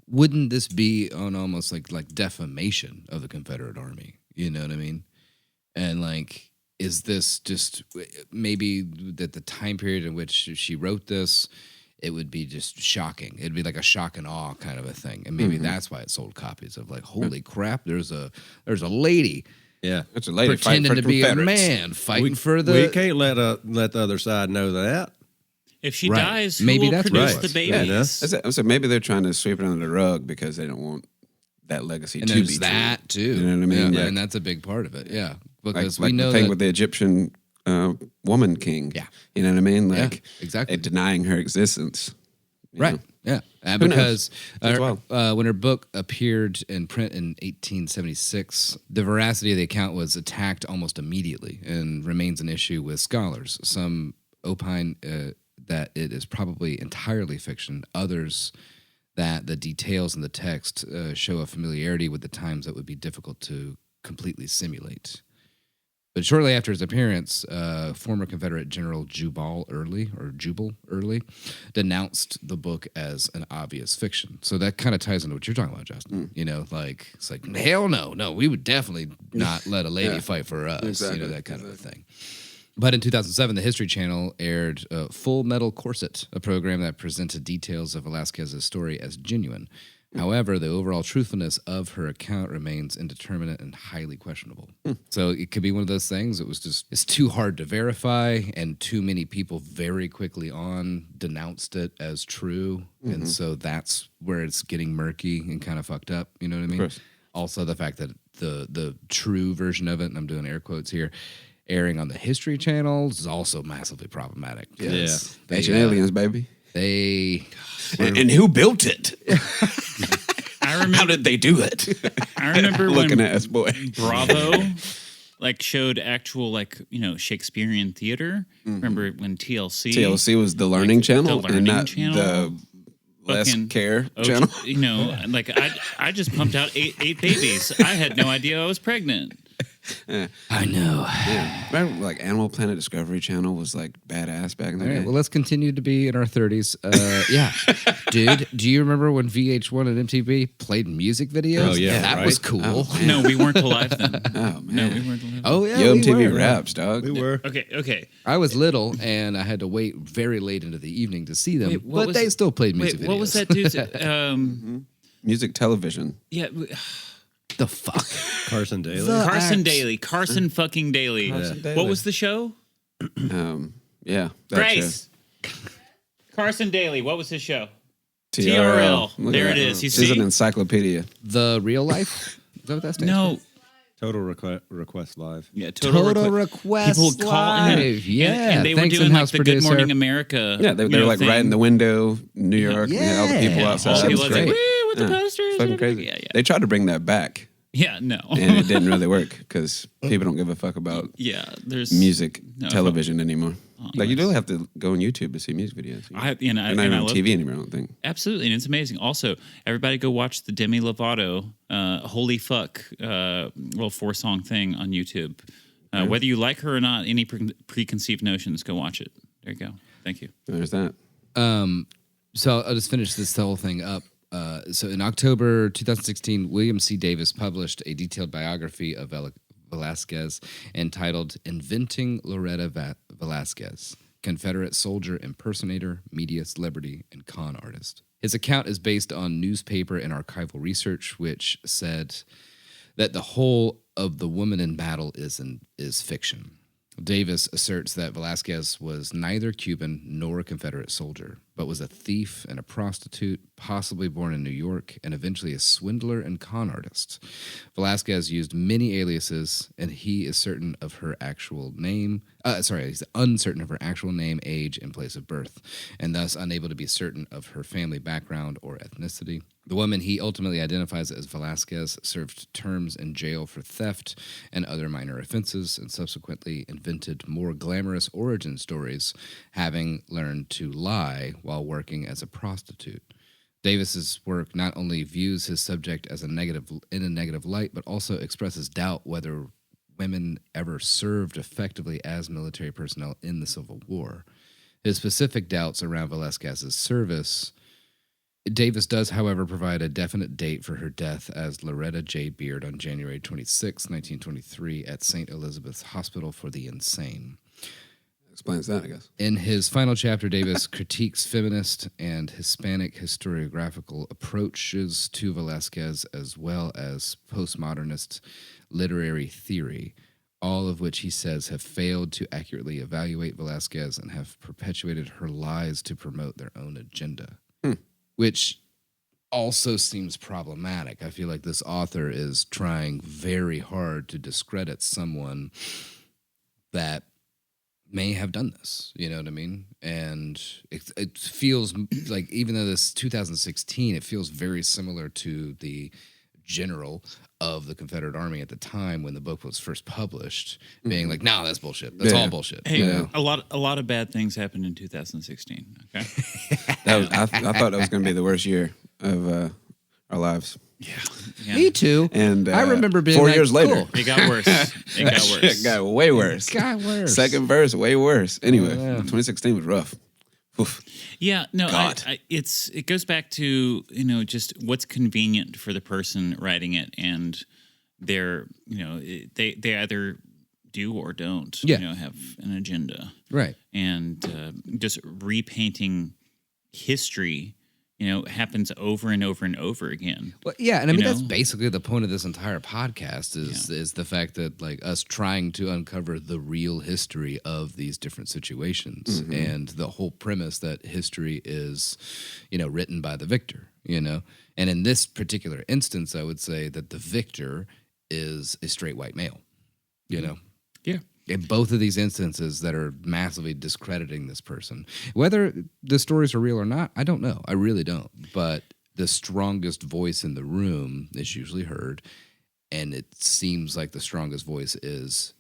wouldn't this be on almost like defamation of the Confederate Army? You know what I mean? And like, is this just maybe that the time period in which she wrote this, it would be just shocking. It'd be like a shock and awe kind of a thing. And maybe that's why it sold copies of like, holy crap, there's a lady Yeah. It's a lady fighting pretending for to the be a Confederates. man fighting for We the can't let the other side know that. If she Right. dies, who Maybe will that's produce right. the Yeah, babies? no. So maybe they're trying to sweep it under the rug because they don't want that legacy and to there's be that too. You know what I mean? Yeah, Yeah. and that's a big part of it. Yeah, true. because Like we know the thing that with the Egyptian woman king. Yeah. You know what I mean? Yeah, Like exactly. denying her existence. you right. know? Yeah, and Who because knows? As well. when her book appeared in print in 1876, the veracity of the account was attacked almost immediately and remains an issue with scholars. Some opine that it is probably entirely fiction. Others that the details in the text show a familiarity with the times that would be difficult to completely simulate. But shortly after his appearance, former Confederate General Jubal Early denounced the book as an obvious fiction. So that kind of ties into what you're talking about, Justin. You know, like it's like hell no, we would definitely not let a lady fight for us. Exactly, You know, that kind of a thing. But in 2007, the History Channel aired Full Metal Corset, a program that presented details of Velasquez's story as genuine. However, the overall truthfulness of her account remains indeterminate and highly questionable. So it could be one of those things. It's too hard to verify, and too many people very quickly on denounced it as true. And so that's where it's getting murky and kind of fucked up. You know what I mean? course. Also, the fact that the true version of it, and I'm doing air quotes here, airing on the History Channel is also massively problematic. Yes. They, Ancient aliens, baby. They And who built it? I How remember. did they do it? I remember Looking when at us, boy. Bravo like showed actual like Shakespearean theater. Remember when TLC? TLC was the learning channel, the and learning not channel? the less Fucking care Oh, channel. like I just pumped out eight babies. I had no idea I was pregnant. I know. Yeah. Remember, like Animal Planet Discovery Channel was like badass back in the All day. right, well, let's continue to be in our 30s. Yeah. Dude, do you remember when VH1 and MTV played music videos? Oh, yeah, That right. was cool. No, we weren't alive then. Oh man, No, we weren't alive. Oh, yeah. Yo we MTV were. raps, dog. We were. Okay. I was little, and I had to wait very late into the evening to see them, Wait, what but was they it? still played music Wait, videos. what was that dude's? Music television. Yeah, The fuck? Carson Daly. Carson Acts. Daly. Carson fucking Daly. Carson Daly. What was the show? Yeah. that Grace. Carson Daly. What was his show? show. TRL. Look There at it that. is. You She's see? an encyclopedia. The Real Life? Is that what that stands No. Total Request Live. Yeah, Total Request People call in, Live. Yeah, and they were thanks, doing like in-house the Good producer. Morning America. Yeah, they were like right in the window, New York. Yeah. Yeah, all the people Yeah. outside. All the It was people outside, great. "Woo," with the Yeah. posters. Fucking crazy. Yeah, yeah. They tried to bring that back, Yeah, no. and it didn't really work because people don't give a fuck about Yeah, there's music no, television anymore. Like you yes. don't have to go on YouTube to see music videos. They're They're not even on TV anymore. I don't think. Absolutely, and it's amazing. Also, everybody go watch the Demi Lovato "Holy Fuck" 4-song thing on YouTube. Whether you like her or not, any preconceived notions, go watch it. There you go. Thank you. There's that. So I'll just finish this whole thing up. So in October 2016, William C. Davis published a detailed biography of Velasquez entitled Inventing Loretta Velasquez, Confederate Soldier Impersonator, Media Celebrity, and Con Artist. His account is based on newspaper and archival research, which said that the whole of The Woman in Battle is fiction. Davis asserts that Velasquez was neither Cuban nor a Confederate soldier, but was a thief and a prostitute, possibly born in New York, and eventually a swindler and con artist. Velasquez used many aliases, and he is certain of her actual name. He's uncertain of her actual name, age, and place of birth, and thus unable to be certain of her family background or ethnicity. The woman he ultimately identifies as Velasquez served terms in jail for theft and other minor offenses, and subsequently invented more glamorous origin stories, having learned to lie while working as a prostitute. Davis's work not only views his subject as in a negative light, but also expresses doubt whether women ever served effectively as military personnel in the Civil War. His specific doubts around Velasquez's service. Davis does, however, provide a definite date for her death as Loretta J. Beard on January 26, 1923, at St. Elizabeth's Hospital for the Insane. Explains that, I guess. In his final chapter, Davis critiques feminist and Hispanic historiographical approaches to Velasquez, as well as postmodernist literary theory, all of which he says have failed to accurately evaluate Velasquez and have perpetuated her lies to promote their own agenda. Which also seems problematic. I feel like this author is trying very hard to discredit someone that may have done this. You know what I mean? And it feels like, even though this is 2016, it feels very similar to the general of the Confederate Army at the time when the book was first published, being like, "No, that's bullshit. That's all bullshit." Hey, You know? a lot of bad things happened in 2016. Okay. I thought that was going to be the worst year of our lives. Yeah. Me too. And I remember being 4 like, years later, cool. It got worse. It got worse. It got way worse. Got worse. Second verse, way worse. Anyway, Yeah. 2016 was rough. Oof. Yeah, no, God. it goes back to, just what's convenient for the person writing it, and they're, they either do or don't, Yeah. have an agenda, Right. and just repainting history, happens over and over and over again. Well, yeah, and I You mean that's know? basically the point of this entire podcast is the fact that, like, us trying to uncover the real history of these different situations, and the whole premise that history is, written by the victor, and in this particular instance, I would say that the victor is a straight white male, Yeah. in both of these instances that are massively discrediting this person. Whether the stories are real or not, I don't know. I really don't. But the strongest voice in the room is usually heard, and it seems like the strongest voice is,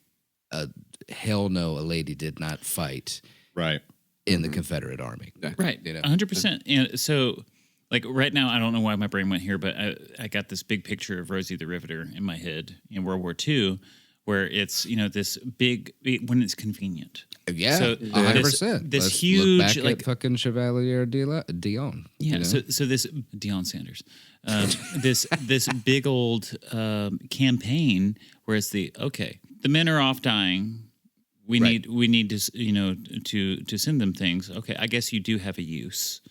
hell no, a lady did not fight Right. in the Confederate Army. Right, 100%. And so, like, right now, I don't know why my brain went here, but I got this big picture of Rosie the Riveter in my head in World War II, where it's, this big, when it's convenient. Yeah, So, 100%. this Let's huge, look back like, at fucking Chevalier Dion. yeah. So this Deion Sanders, this big old campaign where it's the men are off dying. We need to to send them things. Okay, I guess you do have a use.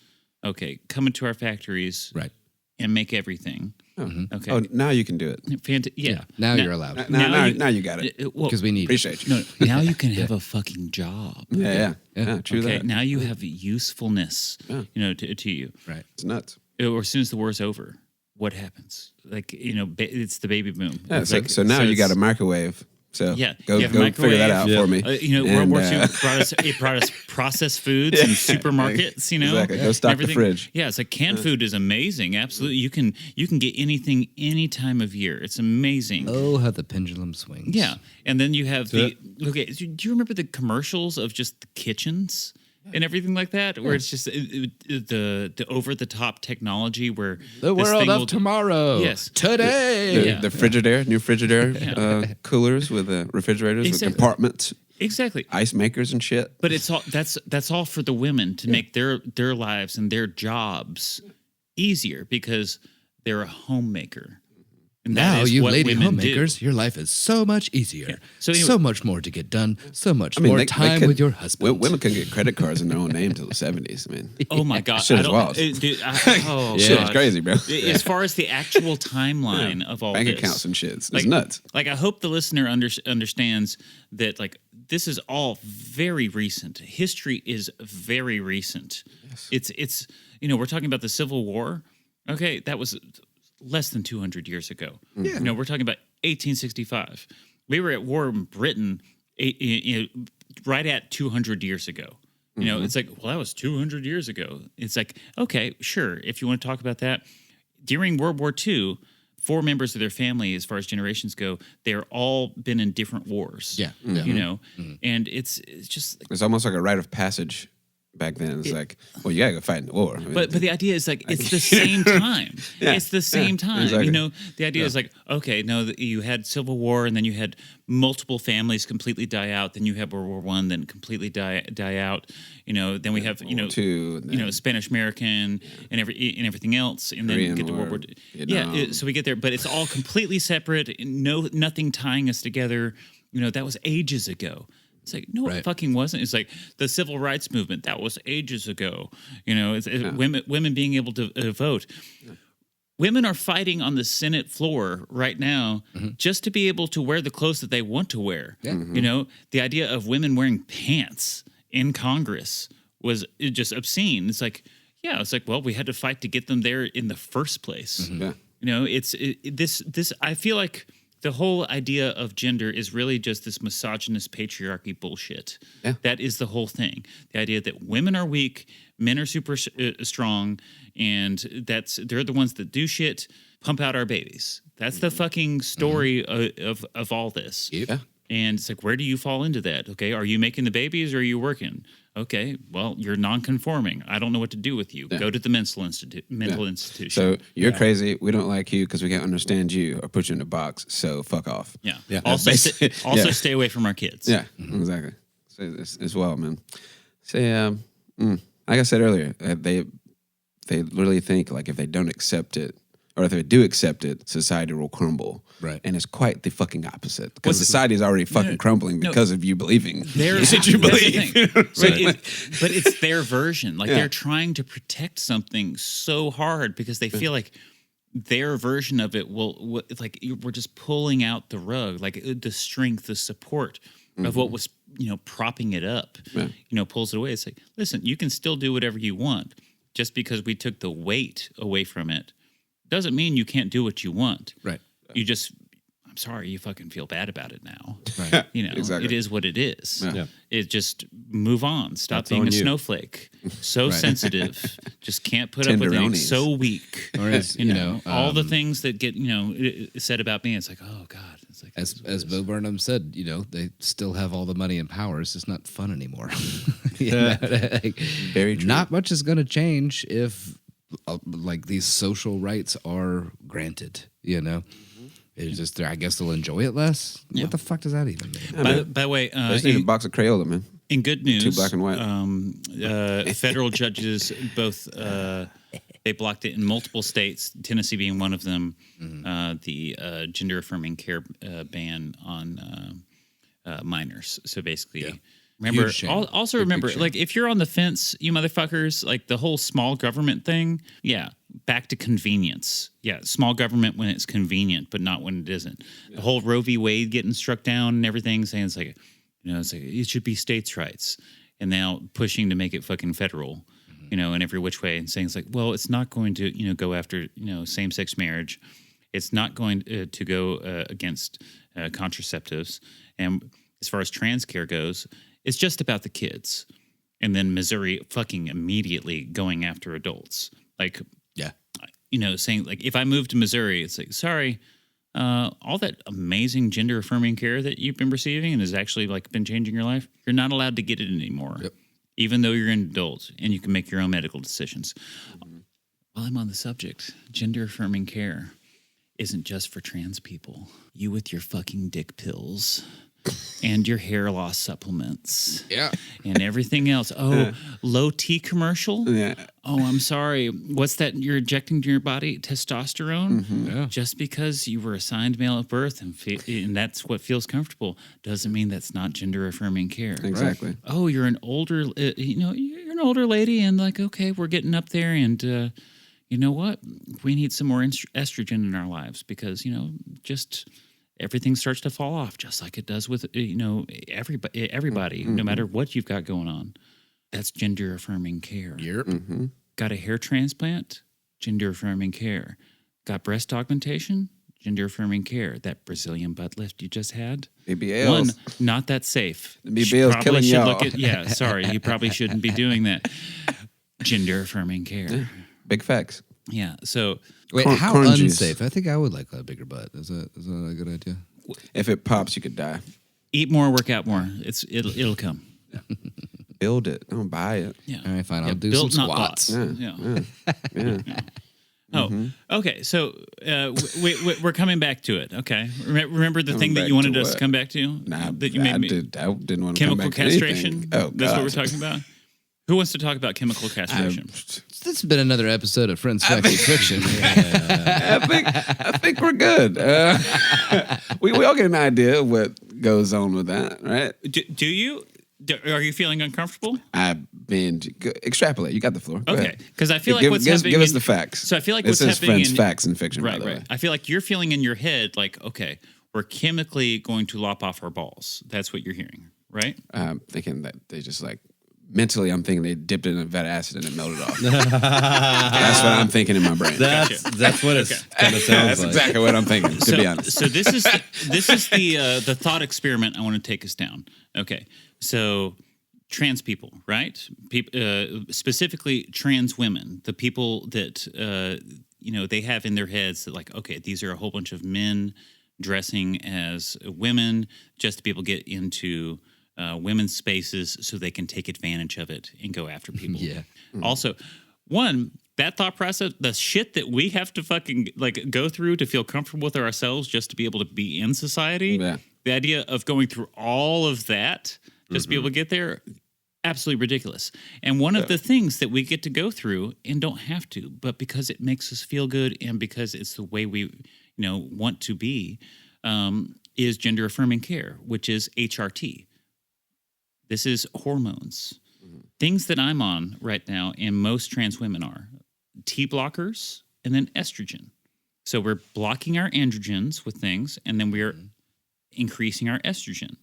Okay, come into our factories, Right. and make everything. Okay. Oh, now you can do it. Yeah. Now you're allowed. Now you got it. Because we need Appreciate you. No, now you can have a fucking job. Yeah, true Okay, that. now you have usefulness, to you. Right. It's nuts. Or as soon as the war's over, what happens? Like, it's the baby boom. Yeah, It's so now you got a it's- microwave. So Yeah, go you have a figure that out microwave. for me. World War And, II brought us processed foods in supermarkets. Exactly. Go and stock the everything. fridge. Yeah, it's like canned food is amazing. Absolutely, you can get anything any time of year. It's amazing. Oh, how the pendulum swings. Yeah, and then you have do you remember the commercials of just the kitchens and everything like that, where it's just the over the top technology where The this world thing of will- tomorrow. Yes. Today. Yeah. The Frigidaire, new Frigidaire coolers with refrigerators Exactly. with compartments, Exactly. ice makers and shit. But it's all that's all for the women to make their lives and their jobs easier because they're a homemaker. And that Now, is you what lady women do. homemakers, your life is so much easier. So anyway- so much more to get done. So much I mean, more they time could- with your husband. Women couldn't get credit cards in their own name until the 70s. I mean, Oh my god! Shit I is don't- wild. dude, oh shit God. is crazy, bro. As far as the actual timeline of all Bank this, accounts and shit. It's like, nuts. Like, I hope the listener understands that, like, this is all very recent. History is very recent. It's we're talking about the Civil War. Okay, that was less than 200 years ago. We're talking about 1865. We were at war in Britain right at 200 years ago. It's like, well, that was 200 years ago. It's like, okay, sure. If you want to talk about that, during World War II, 4 members of their family, as far as generations go, they're all been in different wars. Yeah. And it's just. It's almost like a rite of passage back then. It's like, well, you gotta go fight in the war. I mean, But the idea is like it's the same time. Yeah, It's the same time. exactly. The idea is like, okay, no, you had Civil War, and then you had multiple families completely die out. Then you have World War One, then completely die out. Then we have Two, and then- Spanish American and everything else, and then Korean get to World War, War. Vietnam. So we get there, but it's all completely separate. Nothing tying us together. That was ages ago. It's like, no, it Right. fucking wasn't. It's like the civil rights movement. That was ages ago. Women being able to vote. Women are fighting on the Senate floor right now just to be able to wear the clothes that they want to wear. Yeah. The idea of women wearing pants in Congress was just obscene. It's like, well, we had to fight to get them there in the first place. Yeah. This. I feel like the whole idea of gender is really just this misogynist patriarchy bullshit. Yeah. That is the whole thing. The idea that women are weak, men are super strong, and they're the ones that do shit, pump out our babies. That's the fucking story of all this. Yeah. And it's like, where do you fall into that? Okay, are you making the babies or are you working? Okay, well, you're non-conforming. I don't know what to do with you. Go to the mental institution. So you're crazy. We don't like you because we can't understand you or put you in a box. So fuck off. yeah. Yeah. Also, Basically, yeah. stay away from our kids. Yeah, exactly. So it's wild, man. So, like I said earlier, they literally think like if they don't accept it, or if they do accept it, society will crumble. Right. And it's quite the fucking opposite because society is already fucking crumbling no. because of you believing There's what you that's the believe. thing. But it's their version. Like Yeah. they're trying to protect something so hard because they feel like their version of it will it's like we're just pulling out the rug, like the strength, the support of what was propping it up. Pulls it away. It's like, listen, you can still do whatever you want. Just because we took the weight away from it doesn't mean you can't do what you want. Right. You just, I'm sorry, you fucking feel bad about it now. Right. Exactly. It is what it is. Yeah. It just move on. Stop That's being on a you. snowflake. So sensitive. Just can't put up with things. Tenderonis. So weak. Or as, all the things that get said about me. It's like, oh God. It's like as Bo Burnham said, they still have all the money and power. It's just not fun anymore. Very true. Not much is going to change if like these social rights are granted. It's just I guess they'll enjoy it less. Yeah. What the fuck does that even mean? by the way, I just need a box of Crayola, man. in good news, Too black and white. Federal judges both they blocked it in multiple states. Tennessee being one of them. The gender affirming care ban on minors. So basically, remember. Huge shame. Also Big remember, shame. like if you're on the fence, you motherfuckers, like the whole small government thing. Yeah, back to convenience. Yeah, small government when it's convenient, but not when it isn't. The whole Roe v. Wade getting struck down and everything, saying it's like. It's like it should be states' rights, and now pushing to make it fucking federal. in every which way, and saying it's like, well, it's not going to, go after, same-sex marriage. It's not going to go against contraceptives. And as far as trans care goes, it's just about the kids. And then Missouri fucking immediately going after adults. Like, Yeah. Saying like, if I move to Missouri, it's like, sorry, all that amazing gender affirming care that you've been receiving and has actually like been changing your life, you're not allowed to get it anymore. Yep. Even though you're an adult and you can make your own medical decisions. While I'm on the subject, gender affirming care isn't just for trans people. You with your fucking dick pills and your hair loss supplements. Yeah. And everything else. Oh, low T commercial? Yeah. Oh, I'm sorry. What's that you're injecting to your body? Testosterone? Yeah. Just because you were assigned male at birth and that's what feels comfortable doesn't mean that's not gender affirming care. Exactly. Oh, you're an older, you're an older lady, and like, okay, we're getting up there, and you know what? We need some more estrogen in our lives because just everything starts to fall off, just like it does with everybody, no matter what you've got going on. That's gender affirming care. Yep. Got a hair transplant? Gender affirming care. Got breast augmentation? Gender affirming care. That Brazilian butt lift you just had? BBLs. One, not that safe. BBLs Probably killing should y'all. look at, yeah, sorry, you probably shouldn't be doing that. Gender affirming care. Big facts. Yeah. So Wait, Corn- how corn juice. unsafe? I think I would like a bigger butt. Is that a good idea? If it pops, you could die. eat more, work out more. It'll come. Build it. Don't buy it. Yeah. All right, fine. I'll do built, some not squats. bought. Yeah. Yeah. Yeah. Oh, okay. So we're coming back to it. Okay. Remember the thing that back you wanted to us to what? come back to? Nah, that you made I me. didn't want to Chemical come back castration. To anything. Oh, That's what God. we're talking about. Who wants to talk about chemical castration? This has been another episode of Friends Factory Fiction. I think we're good. We all get an idea of what goes on with that, right? Do you? Are you feeling uncomfortable? I mean, extrapolate. You got the floor. Go Okay, ahead. because I feel like what's happening. Give us in- the facts. So I feel like this what's is happening Friends, in facts, and fiction. by right, the right. way. I feel like you're feeling in your head like, okay, we're chemically going to lop off our balls. That's what you're hearing, right? I'm thinking that they just like mentally. I'm thinking they dipped it in a vat of acid and it melted off. That's what I'm thinking in my brain. That's what it kind of sounds That's like. exactly what I'm thinking. To be honest. So this is the thought experiment I want to take us down. Okay, so trans people, right? Specifically trans women, the people that they have in their heads that like, okay, these are a whole bunch of men dressing as women just to be able to get into women's spaces so they can take advantage of it and go after people. Yeah. Also, that thought process, the shit that we have to fucking like go through to feel comfortable with ourselves just to be able to be in society. Yeah. The idea of going through all of that just to be able to get there, absolutely ridiculous. And one of the things that we get to go through and don't have to, but because it makes us feel good and because it's the way we, want to be, is gender affirming care, which is HRT. This is hormones. Things that I'm on right now, and most trans women are T blockers and then estrogen. So we're blocking our androgens with things, and then we're increasing our estrogen.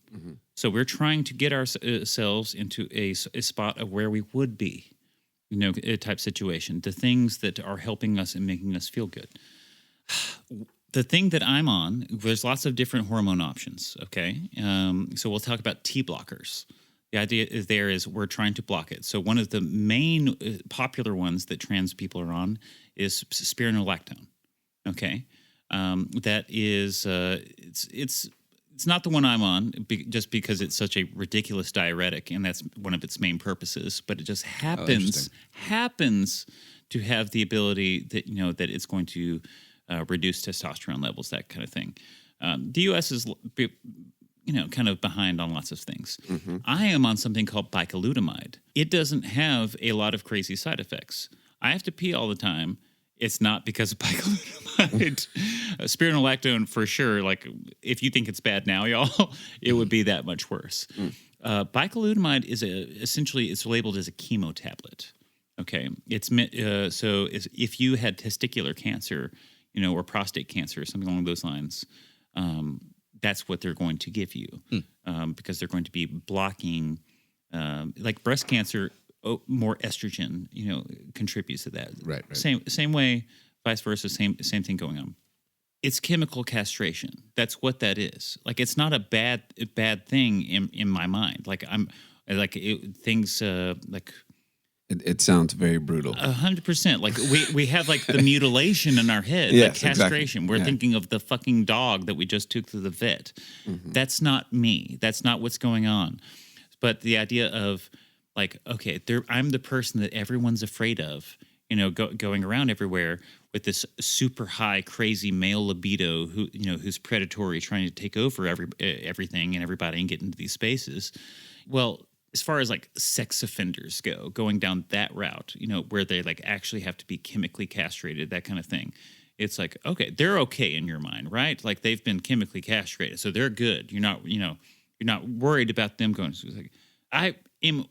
So we're trying to get ourselves into a spot of where we would be, a type situation. The things that are helping us and making us feel good. The thing that I'm on, there's lots of different hormone options, okay? So we'll talk about T blockers. The idea is we're trying to block it. So one of the main popular ones that trans people are on is spironolactone, okay? That is, it's not the one I'm on just because it's such a ridiculous diuretic, and that's one of its main purposes. But it just happens to have the ability that that it's going to reduce testosterone levels, that kind of thing. The U.S. is kind of behind on lots of things. I am on something called bicalutamide. It doesn't have a lot of crazy side effects. I have to pee all the time. It's not because of bicalutamide. Spironolactone, for sure. Like, if you think it's bad now, y'all, it would be that much worse. Bicalutamide is essentially it's labeled as a chemo tablet. Okay, it's meant so if you had testicular cancer, or prostate cancer, or something along those lines, that's what they're going to give you because they're going to be blocking, like breast cancer. more estrogen, contributes to that. Right. Same way, vice versa. Same thing going on. It's chemical castration. That's what that is. Like, it's not a bad thing in my mind. Like, things like. It sounds very brutal. 100%. Like, we have like the mutilation in our head, Yes, like castration. exactly. We're Yeah. thinking of the fucking dog that we just took to the vet. That's not me. That's not what's going on. But the idea of like, okay, I'm the person that everyone's afraid of, going around everywhere with this super high, crazy male libido who's predatory, trying to take over everything and everybody and get into these spaces. Well, as far as like sex offenders go, going down that route, where they like actually have to be chemically castrated, that kind of thing. It's like, okay, they're okay in your mind, right? Like, they've been chemically castrated, so they're good. You're not worried about them going. So it's like, I am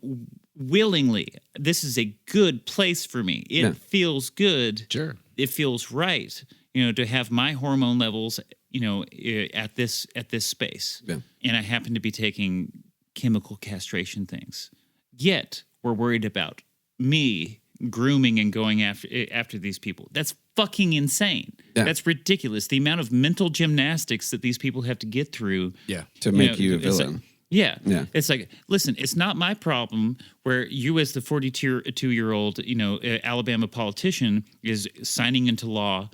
willingly, this is a good place for me. It feels good. Sure. It feels right, to have my hormone levels, at this space. Yeah. And I happen to be taking chemical castration things. Yet we're worried about me grooming and going after these people. That's fucking insane. Yeah. That's ridiculous. The amount of mental gymnastics that these people have to get through. Yeah. To make you a it's like- villain. yeah. Yeah. It's like, listen, it's not my problem where you, as the 42-year-old, Alabama politician, is signing into law,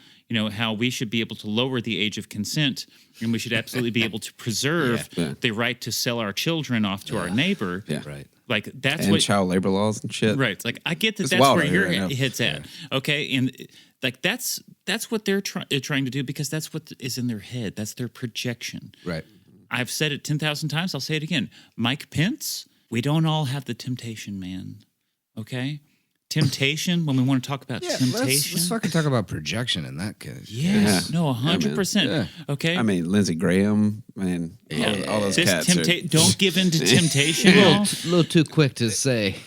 how we should be able to lower the age of consent, and we should absolutely be able to preserve Yeah. the right to sell our children off to our neighbor. Yeah. Right. Like, that's And what. child labor laws and shit. Right. It's like, I get that It's that's wild where out your here right now. head's at. Okay. And like, that's what they're trying to do, because that's what is in their head. That's their projection. Right. I've said it 10,000 times. I'll say it again. Mike Pence, we don't all have the temptation, man. Okay? Temptation, when we want to talk about temptation. Let's fucking talk about projection in that case. Yes. Yeah. No, Yeah, man. 100%. Yeah. Okay? I mean, Lindsey Graham, man, all those this cats. don't give in to temptation. A y'all. little too quick to say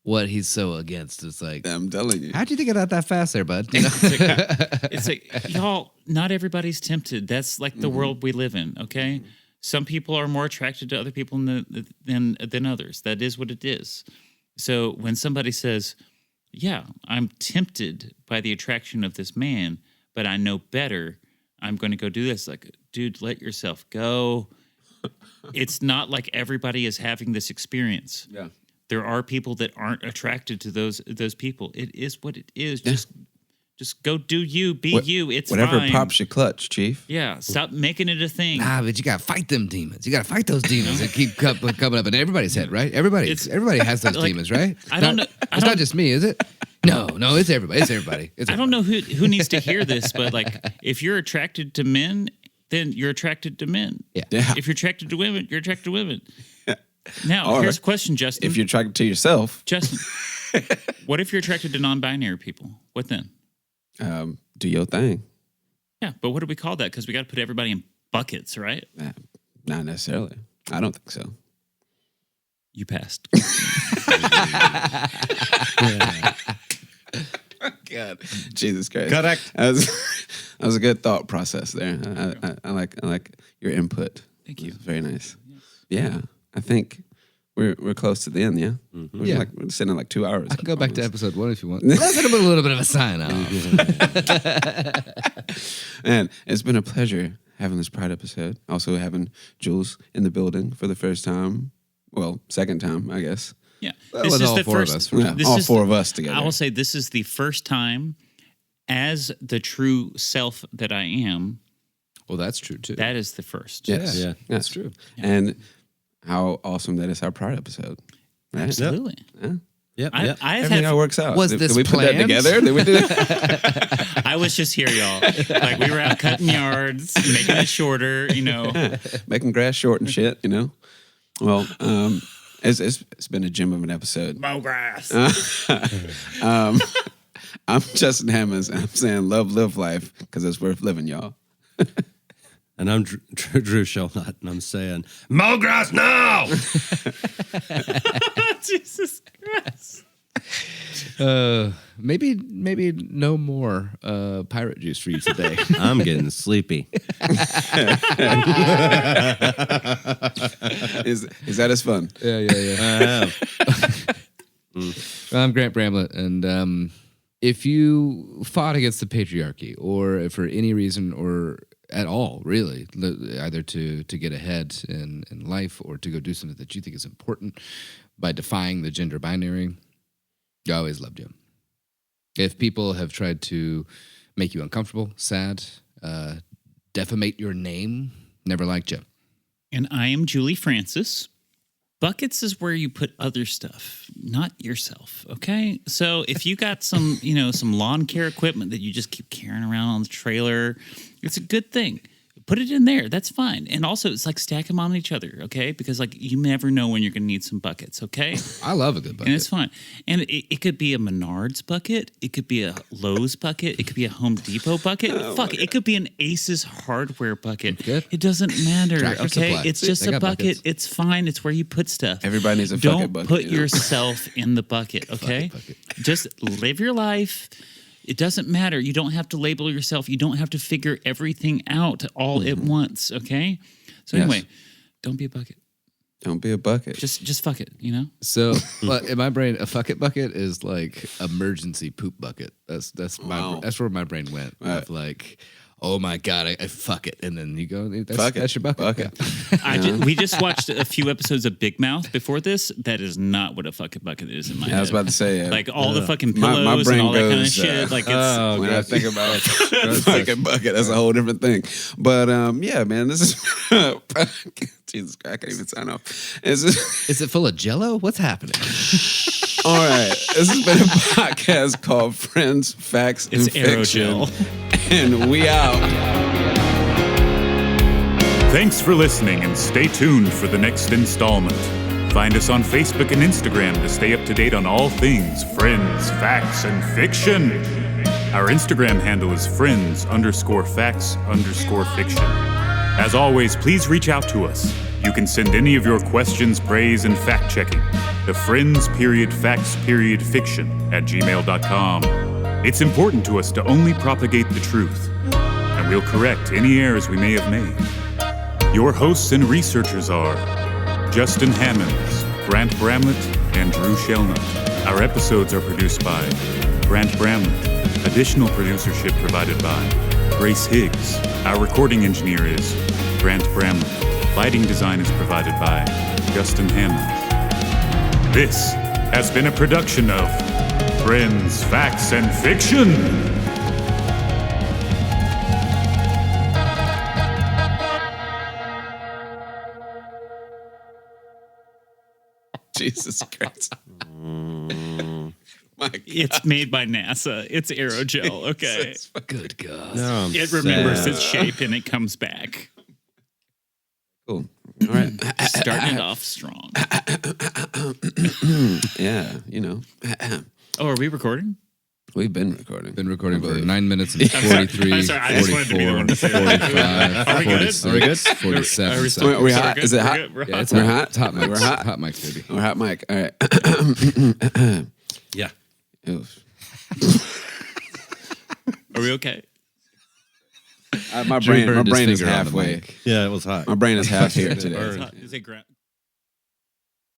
what he's so against. It's like, I'm telling you. how'd you think of that fast there, bud? It's like, y'all, not everybody's tempted. That's like the world we live in, okay? Some people are more attracted to other people than others. That is what it is. So when somebody says, yeah, I'm tempted by the attraction of this man, but I know better, I'm going to go do this. Like, dude, let yourself go. It's not like everybody is having this experience. Yeah. There are people that aren't attracted to those people. It is what it is. Just go do you, be you. It's Whatever fine. pops your clutch, Chief. Yeah, stop making it a thing. But you gotta fight them demons. You gotta fight those demons that keep coming up in everybody's head, right? Everybody has those like, demons, right? I don't know- I It's don't- not just me, is it? No, it's everybody. It's everybody. I don't know who needs to hear this, but like, if you're attracted to men, then you're attracted to men. Yeah. Yeah. If you're attracted to women, you're attracted to women. Now, Or here's a question, Justin. If you're attracted to yourself, Justin, what if you're attracted to non-binary people? What then? do your thing. Yeah, but what do we call that? Because we got to put everybody in buckets, right? Not necessarily. I don't think so. You passed. God, Jesus Christ. Correct. That was a good thought process there. I like your input. Thank you. It was very nice. Yeah, I think we're close to the end. Yeah, Yeah. we're sitting at like 2 hours. I can go back to episode 1 if you want. Let's hit a little bit of a sign off. And it's been a pleasure having this Pride episode. Also having Jules in the building for the first time. Well, second time, I guess. Yeah. Well, with all four of us. Yeah, this all is four of us together. I will say this is the first time, as the true self that I am, Well, that's true too. that is the first. Yes. Yeah, that's true. And how awesome that is our Pride episode. Right? Absolutely. Yep. I've Everything all had, works out. Was Did this we put that planned? together? Did we do that? I was just here, y'all. Like, we were out cutting yards, making it shorter, Making grass short and shit, you know? Well, it's been a gem of an episode. mow grass. I'm Justin Hammonds, and I'm saying love, live life, because it's worth living, y'all. And I'm Drew Shelnut, and I'm saying, mow grass now! Jesus Christ. Maybe no more pirate juice for you today. I'm getting sleepy. Is that as fun? yeah. I have. I'm Grant Bramlett, and if you fought against the patriarchy, or for any reason, or at all, really, either to get ahead in life or to go do something that you think is important by defying the gender binary, I always loved you. If people have tried to make you uncomfortable, sad, defamate your name, never liked you. And I am Julie Francis. Buckets is where you put other stuff, not yourself, okay? So if you got some, some lawn care equipment that you just keep carrying around on the trailer, it's a good thing. Put it in there. That's fine. And also, it's like stack them on each other, okay? Because you never know when you're going to need some buckets, okay? I love a good bucket. And it's fine. And it could be a Menards bucket. It could be a Lowe's bucket. It could be a Home Depot bucket. It could be an Aces hardware bucket. Good. It doesn't matter, Tractor okay? Supply. It's See, just they a got bucket. buckets. It's fine. It's where you put stuff. Everybody needs a Don't fucking bucket. put yourself in the bucket, okay? bucket. Just live your life. It doesn't matter. You don't have to label yourself. You don't have to figure everything out all at once, okay? So Yes. anyway, don't be a bucket. Don't be a bucket. Just fuck it, you know? So, but in my brain, a fuck it bucket is like emergency poop bucket. That's Wow. that's where my brain went. Right. Of like, oh my god, I fuck it, and then you go, Fuck it. that's your bucket. Bucket. We just watched a few episodes of Big Mouth before this. That is not what a fucking bucket is in my head. I was about to say, like all the fucking My pillows brain and all that kind of goes, shit. Like it's when I think about fucking bucket, that's a whole different thing. But yeah, man, this is Jesus Christ, I can't even sign off. Is it full of Jello? What's happening? All right, this has been a podcast called Friends, Facts, and It's Fiction, aerogel. and we out. Thanks for listening and stay tuned for the next installment. Find us on Facebook and Instagram to stay up to date on all things Friends, Facts, and Fiction. Our Instagram handle is friends_facts_fiction. As always, please reach out to us. You can send any of your questions, praise, and fact-checking to friends_facts_fiction@gmail.com. It's important to us to only propagate the truth, and we'll correct any errors we may have made. Your hosts and researchers are Justin Hammonds, Grant Bramlett, and Drew Shellnut. Our episodes are produced by Grant Bramlett. Additional producership provided by Grace Higgs. Our recording engineer is Grant Bramlett. Lighting design is provided by Justin Hammonds. This has been a production of Friends, Facts, and Fiction. Jesus Christ. My God. it's made by NASA. It's aerogel, okay? Good God. No, I'm It remembers sad. its shape and it comes back. Cool. All right. Starting it off strong. Yeah, you know. Oh, are we recording? We've been recording. Been recording for believe. 9 minutes and 43, I'm sorry, I just wanted to be the 44, one to say 45, Are we good? 46, Are we good? 47 Are we seconds. Wait, we hot? Is it hot? We're Yeah, it's We're hot. hot? It's hot mics. We're hot? Hot mics, baby. Or hot mic. All right. Yeah. Oof. Are we okay? My Drew brain burned his is finger on the halfway. mic. Yeah, it was hot. My brain is half here today. Is it